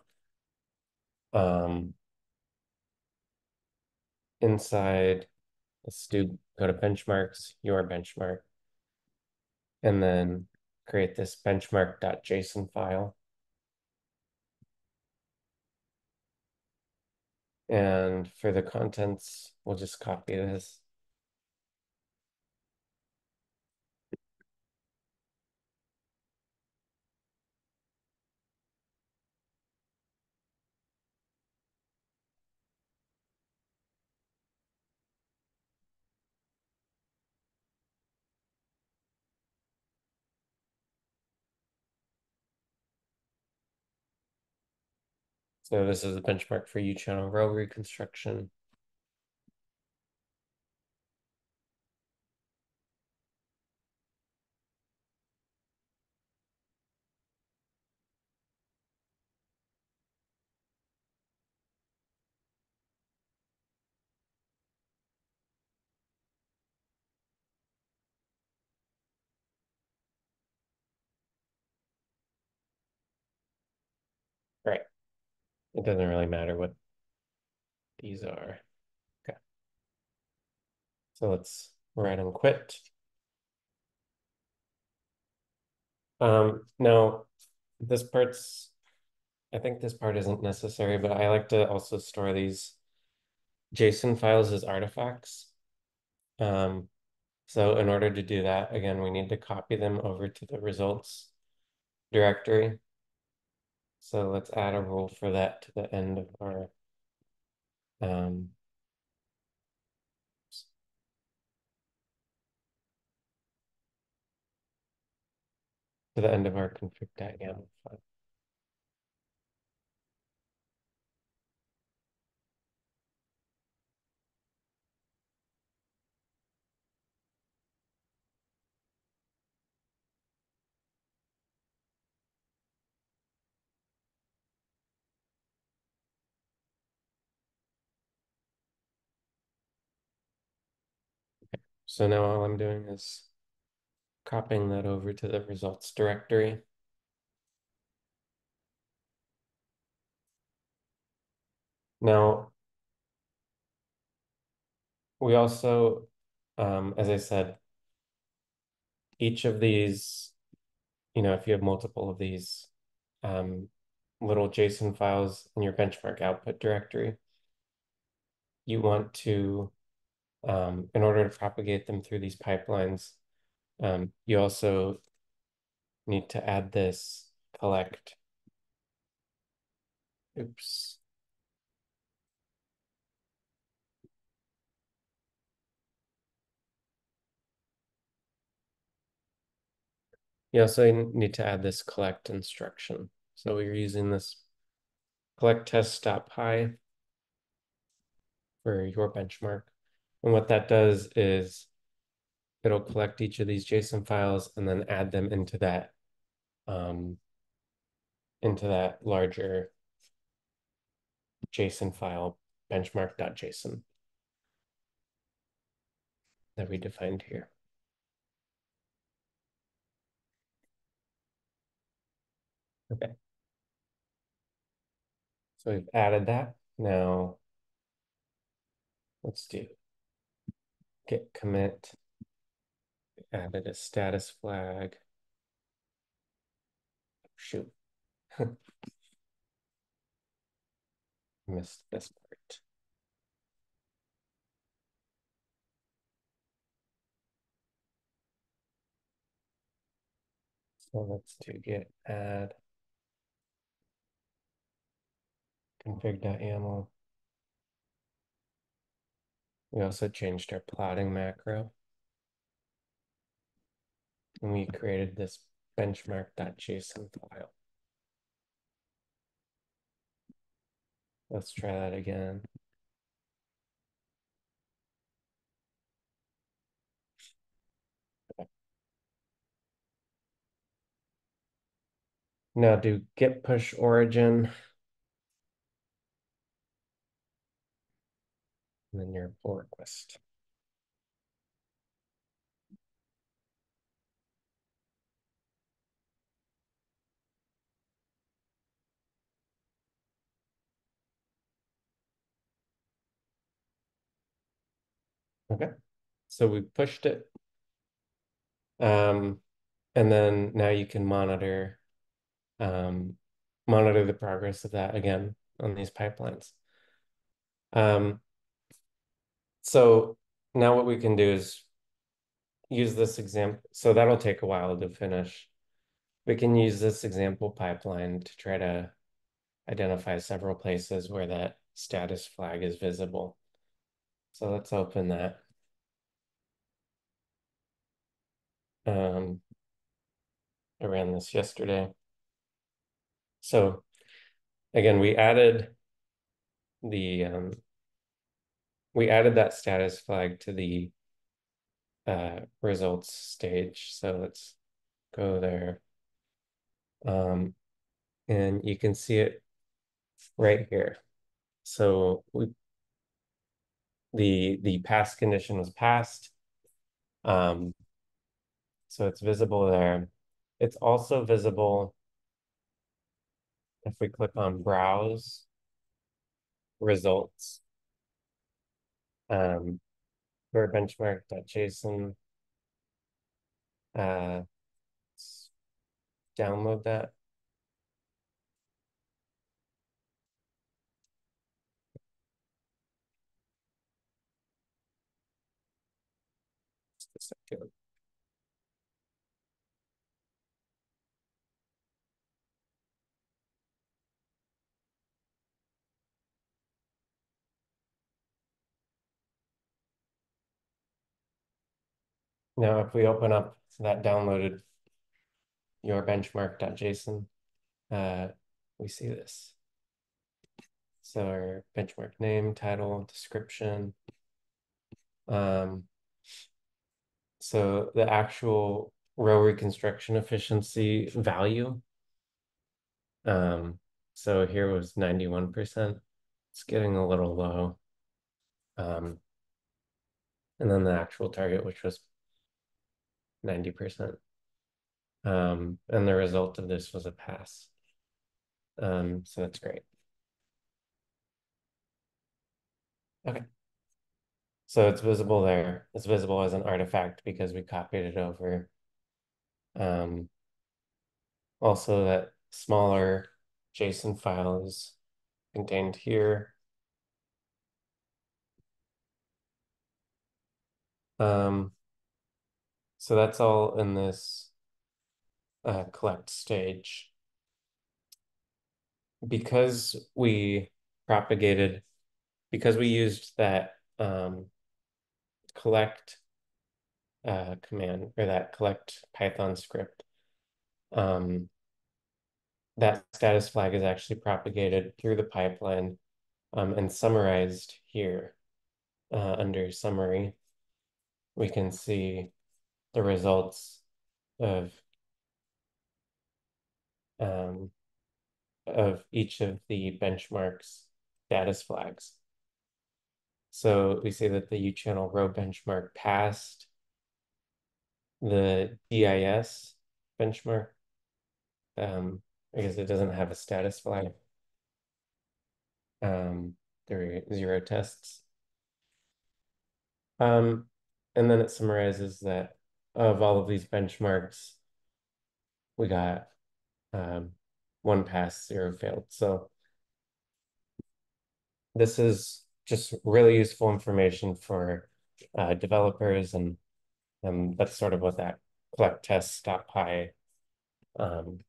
inside, let's go to benchmarks, your benchmark, and then create this benchmark.json file. And for the contents, we'll just copy this. So this is the benchmark for U-channel row reconstruction. Right. It doesn't really matter what these are. Okay. So let's write and quit. Now this part's, I think this part isn't necessary, but I like to also store these JSON files as artifacts. So in order to do that, again, we need to copy them over to the results directory. So let's add a rule for that to the end of our um, config.yaml file. So now all I'm doing is copying that over to the results directory. Now, we also, as I said, each of these, if you have multiple of these little JSON files in your benchmark output directory, you want to, in order to propagate them through these pipelines, you also need to add this collect. Oops. You also need to add this collect instruction. So we're using this collect test.py for your benchmark. And what that does is it'll collect each of these JSON files and then add them into that larger JSON file benchmark.json that we defined here. Okay. So we've added that. Now let's do git commit. Added a status flag. Shoot. Missed this part. So let's do git add config.yaml. We also changed our plotting macro. And we created this benchmark.json file. Let's try that again. Now do git push origin. And then your pull request. Okay. So we pushed it. And then now you can monitor the progress of that again on these pipelines. So now what we can do is use this example. So that'll take a while to finish. We can use this example pipeline to try to identify several places where that status flag is visible. So let's open that. I ran this yesterday. So again, the we added that status flag to the results stage. So let's go there. And you can see it right here. So the pass condition was passed. So it's visible there. It's also visible if we click on browse results for benchmark.json. Let's download that. Just a second. Now, if we open up that downloaded your benchmark.json, we see this. So our benchmark name, title, description. So the actual row reconstruction efficiency value. So here was 91%. It's getting a little low. And then the actual target, which was 90%. And the result of this was a pass. So that's great. Okay. So it's visible there. It's visible as an artifact because we copied it over. Also, that smaller JSON file is contained here. So that's all in this collect stage. Because we used that collect command, or that collect Python script, that status flag is actually propagated through the pipeline and summarized here under summary. We can see the results of each of the benchmarks status flags. So we see that the uChannel row benchmark passed the DIS benchmark. I guess it doesn't have a status flag. There are 0 tests. And then it summarizes that of all of these benchmarks, we got 1 pass, 0 failed. So this is just really useful information for developers, and that's sort of what that collect tests.py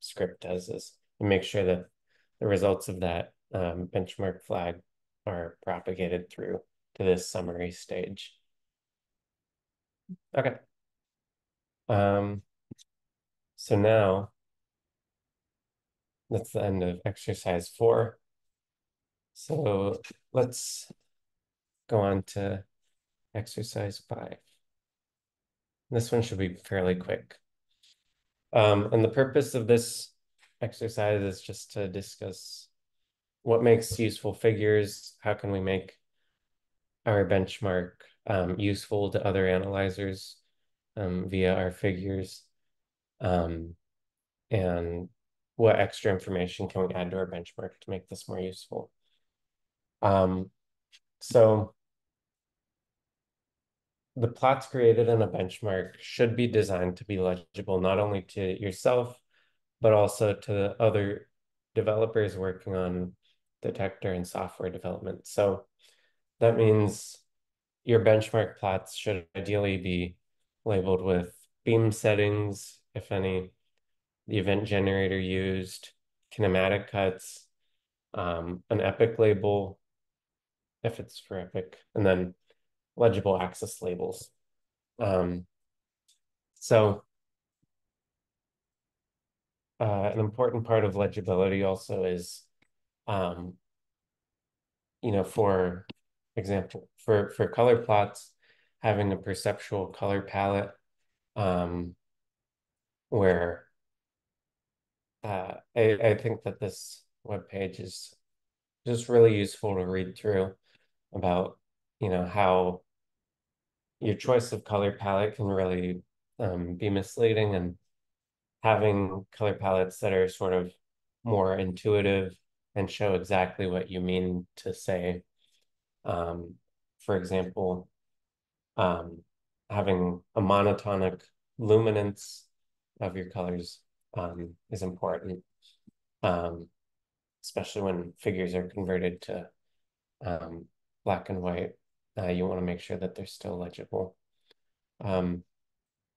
script does, is to make sure that the results of that benchmark flag are propagated through to this summary stage. Okay. So now that's the end of exercise 4. So let's go on to exercise 5. This one should be fairly quick. And the purpose of this exercise is just to discuss what makes useful figures, how can we make our benchmark useful to other analyzers via our figures, and what extra information can we add to our benchmark to make this more useful. So the plots created in a benchmark should be designed to be legible not only to yourself, but also to other developers working on detector and software development. So that means your benchmark plots should ideally be labeled with beam settings, if any, the event generator used, kinematic cuts, an epoch label, if it's for epoch, and then legible axis labels. So an important part of legibility also is um, for example, for color plots, having a perceptual color palette, um, where I think that this web page is just really useful to read through about, how your choice of color palette can really be misleading, and having color palettes that are sort of more intuitive and show exactly what you mean to say. Um, for example, um, having a monotonic luminance of your colors is important, um, especially when figures are converted to um, black and white. You want to make sure that they're still legible. Um,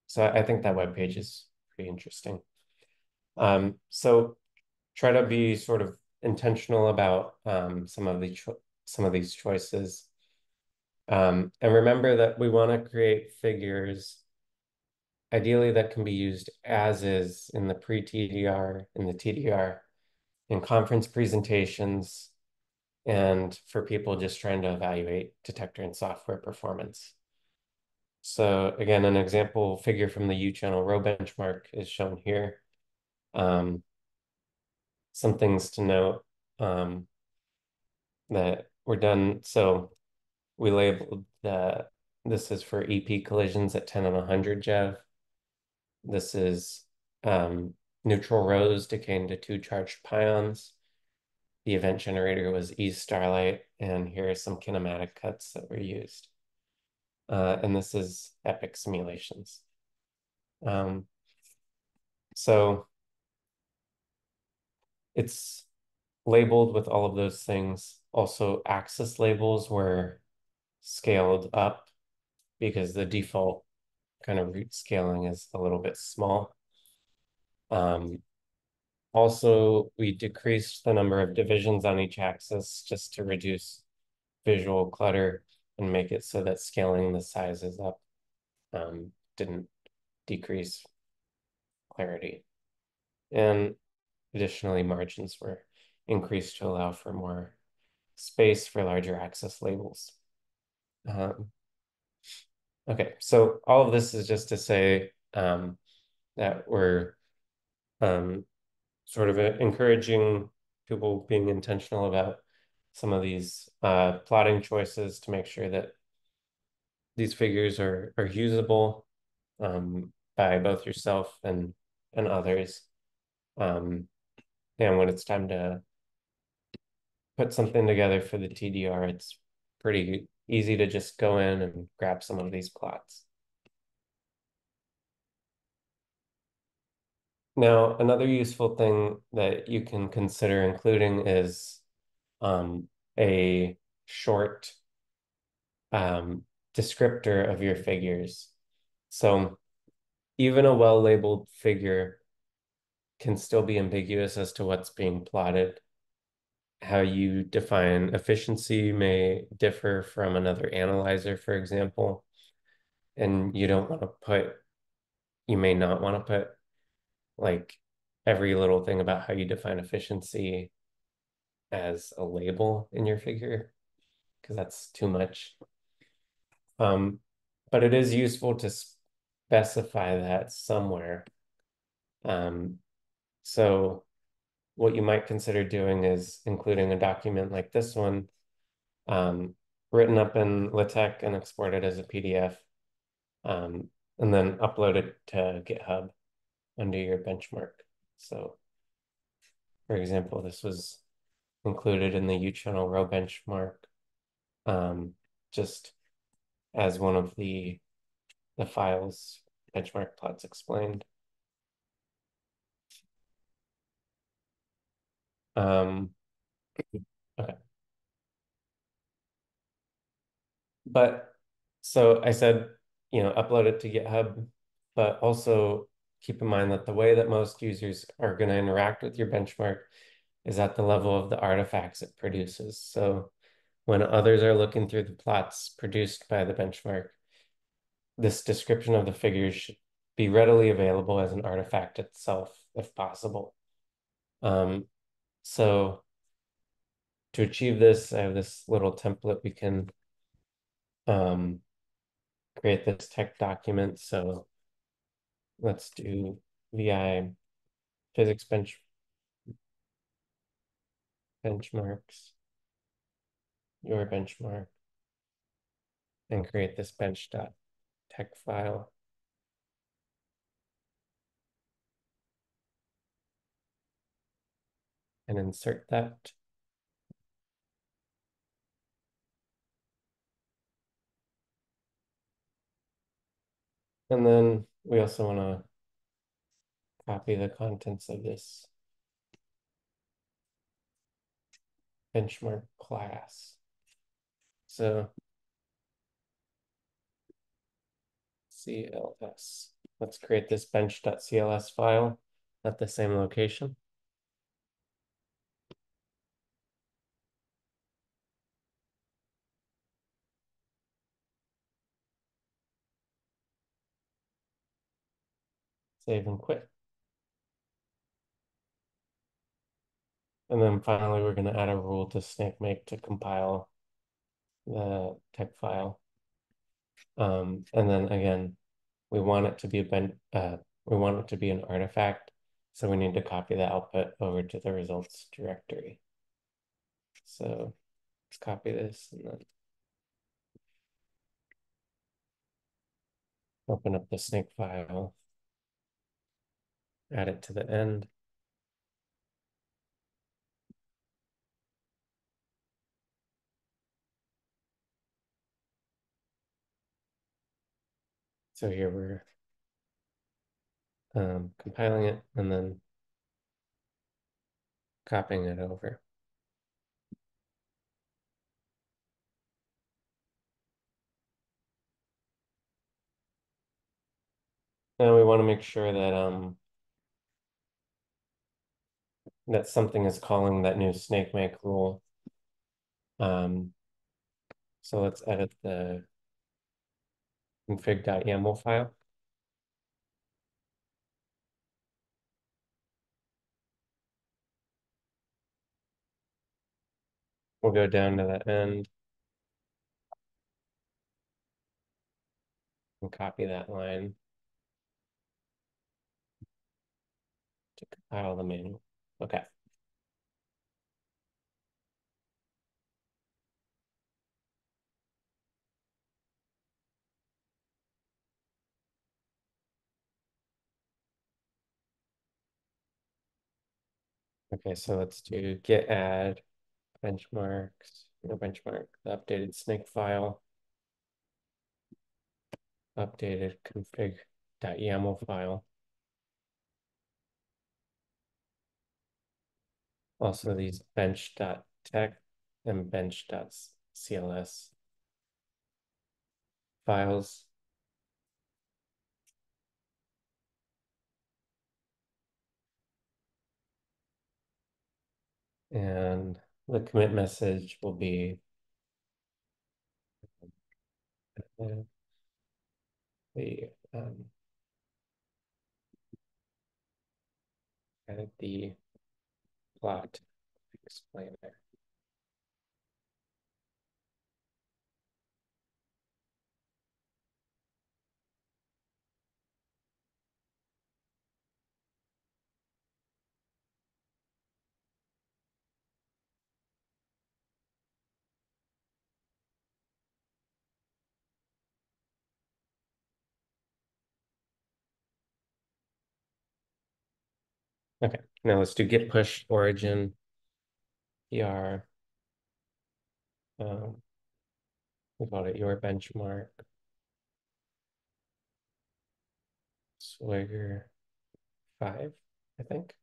so I think that web page is pretty interesting. So try to be sort of intentional about some of these choices. And remember that we want to create figures, ideally that can be used as is in the pre-TDR, in the TDR, in conference presentations, and for people just trying to evaluate detector and software performance. So again, an example figure from the U-channel row benchmark is shown here. Some things to note that were done. So we labeled this is for EP collisions at 10 and 100 JeV. This is neutral rows decaying to two charged pions. The event generator was East Starlight, and here are some kinematic cuts that were used. And this is epic simulations. So it's labeled with all of those things. Also, axis labels were scaled up because the default kind of root scaling is a little bit small. Also, we decreased the number of divisions on each axis just to reduce visual clutter and make it so that scaling the sizes up didn't decrease clarity. And additionally, margins were increased to allow for more space for larger axis labels. Okay, so all of this is just to say that we're sort of encouraging people being intentional about some of these plotting choices to make sure that these figures are usable by both yourself and others. And when it's time to put something together for the TDR, it's pretty easy to just go in and grab some of these plots. Now, another useful thing that you can consider including is a short descriptor of your figures. So even a well-labeled figure can still be ambiguous as to what's being plotted. How you define efficiency may differ from another analyzer, for example, and you may not want to put like every little thing about how you define efficiency as a label in your figure, because that's too much. But it is useful to specify that somewhere. So what you might consider doing is including a document like this one, written up in LaTeX and exported as a PDF, and then upload it to GitHub under your benchmark. So for example, this was included in the U-channel row benchmark, just as one of the files benchmark plots explained. Okay. But so I said, upload it to GitHub, but also keep in mind that the way that most users are going to interact with your benchmark is at the level of the artifacts it produces. So when others are looking through the plots produced by the benchmark, this description of the figures should be readily available as an artifact itself, if possible. So to achieve this, I have this little template we can create this tech document. So let's do VI physics benchmarks, your benchmark, and create this bench.tech file. And insert that. And then we also want to copy the contents of this benchmark class. So CLS. Let's create this bench.cls file at the same location. Save and quit. And then finally, we're going to add a rule to snakemake to compile the tech file. And then again, we want it to be an artifact. So we need to copy the output over to the results directory. So let's copy this and then open up the snake file, add it to the end. So here we're compiling it and then copying it over. Now we want to make sure that that something is calling that new snakemake rule. So let's edit the config.yaml file. We'll go down to the end and copy that line to compile the manual. Okay. Okay, so let's do git add benchmarks, no benchmark, the updated snake file, updated config.yaml file. Also these bench.tech and bench.cls files. And the commit message will be the edit the plot explainer. Okay, now let's do git push origin PR. We called it your benchmark. Swagger 5, I think.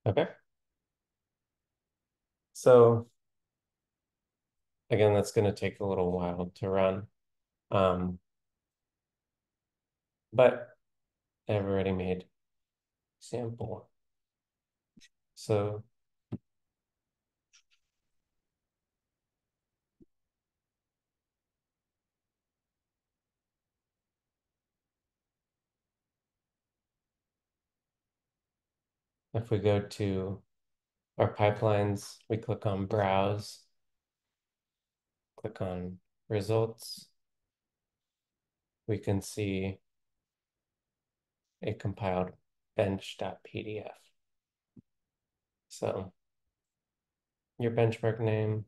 Okay. So again, that's going to take a little while to run. But I've already made sample. So if we go to our pipelines, we click on Browse, click on Results, we can see a compiled bench.pdf. So your benchmark name,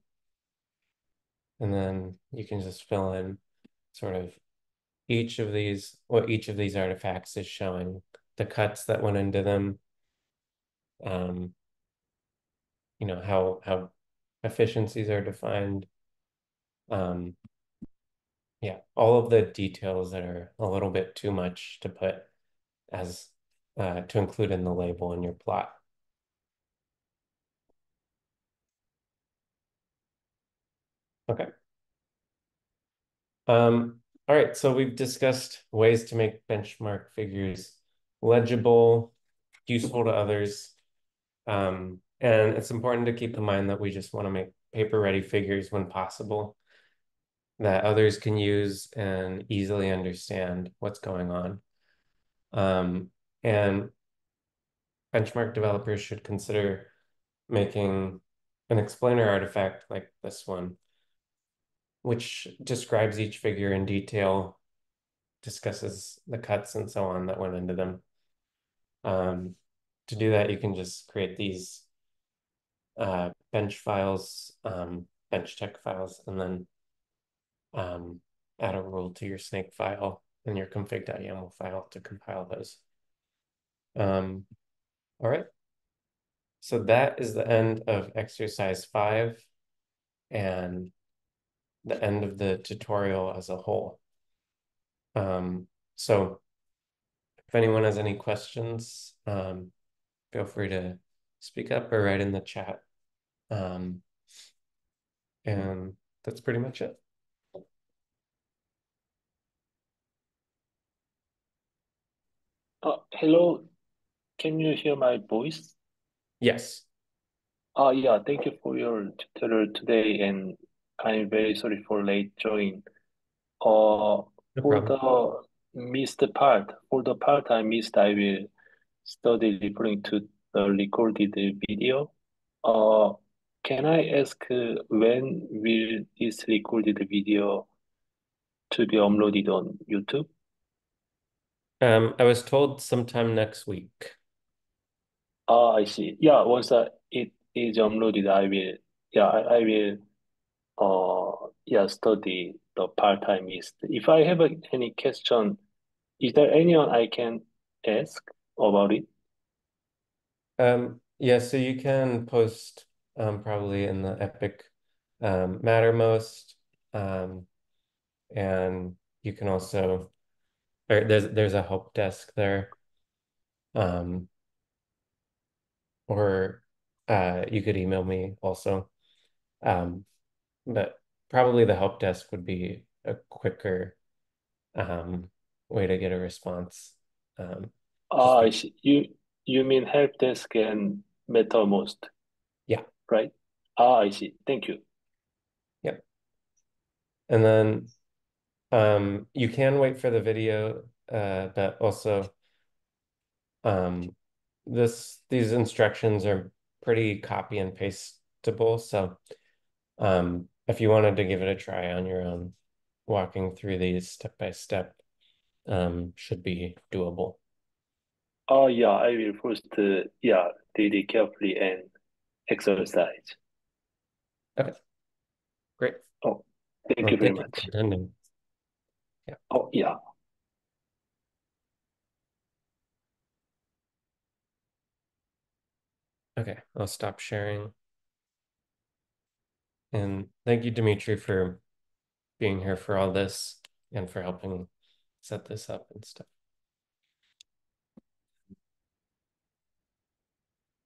and then you can just fill in sort of what each of these artifacts is showing, the cuts that went into them, um, how efficiencies are defined. Yeah, all of the details that are a little bit too much to put as to include in the label in your plot. Okay. All right, so we've discussed ways to make benchmark figures legible, useful to others. And it's important to keep in mind that we just want to make paper-ready figures when possible that others can use and easily understand what's going on. And benchmark developers should consider making an explainer artifact like this one, which describes each figure in detail, discusses the cuts and so on that went into them. To do that, you can just create these bench files, bench check files, and then add a rule to your snake file and your config.yaml file to compile those. All right. So that is the end of exercise 5 and the end of the tutorial as a whole. So if anyone has any questions, feel free to speak up or write in the chat. And that's pretty much it. Hello, can you hear my voice? Yes, Yeah, thank you for your tutorial today, and I'm very sorry for late join. no For problem. the for the part I missed, I will study referring to the recorded video. Uh, can I ask when will this recorded video to be uploaded on YouTube? I was told sometime next week. I see. Yeah, once it is uploaded, I will yeah, study the part-time is. If I have any question, is there anyone I can ask about it? Yeah, so you can post probably in the Epic Mattermost, and you can also there's a help desk there, um, or you could email me also, um, but probably the help desk would be a quicker way to get a response. Just I be see. You mean help desk and MetaMost, Yeah, right? I see. Thank you. yeah, and then you can wait for the video, but also um, these instructions are pretty copy and pasteable. So if you wanted to give it a try on your own, walking through these step by step should be doable. Yeah, I will first yeah, read it carefully and exercise. Okay, great. Oh, thank you Well, very thank you for much. attending. Yeah. Oh, yeah. Okay, I'll stop sharing. And thank you, Dimitri, for being here for all this and for helping set this up and stuff.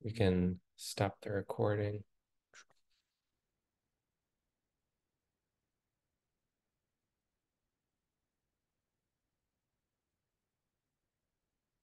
We can stop the recording.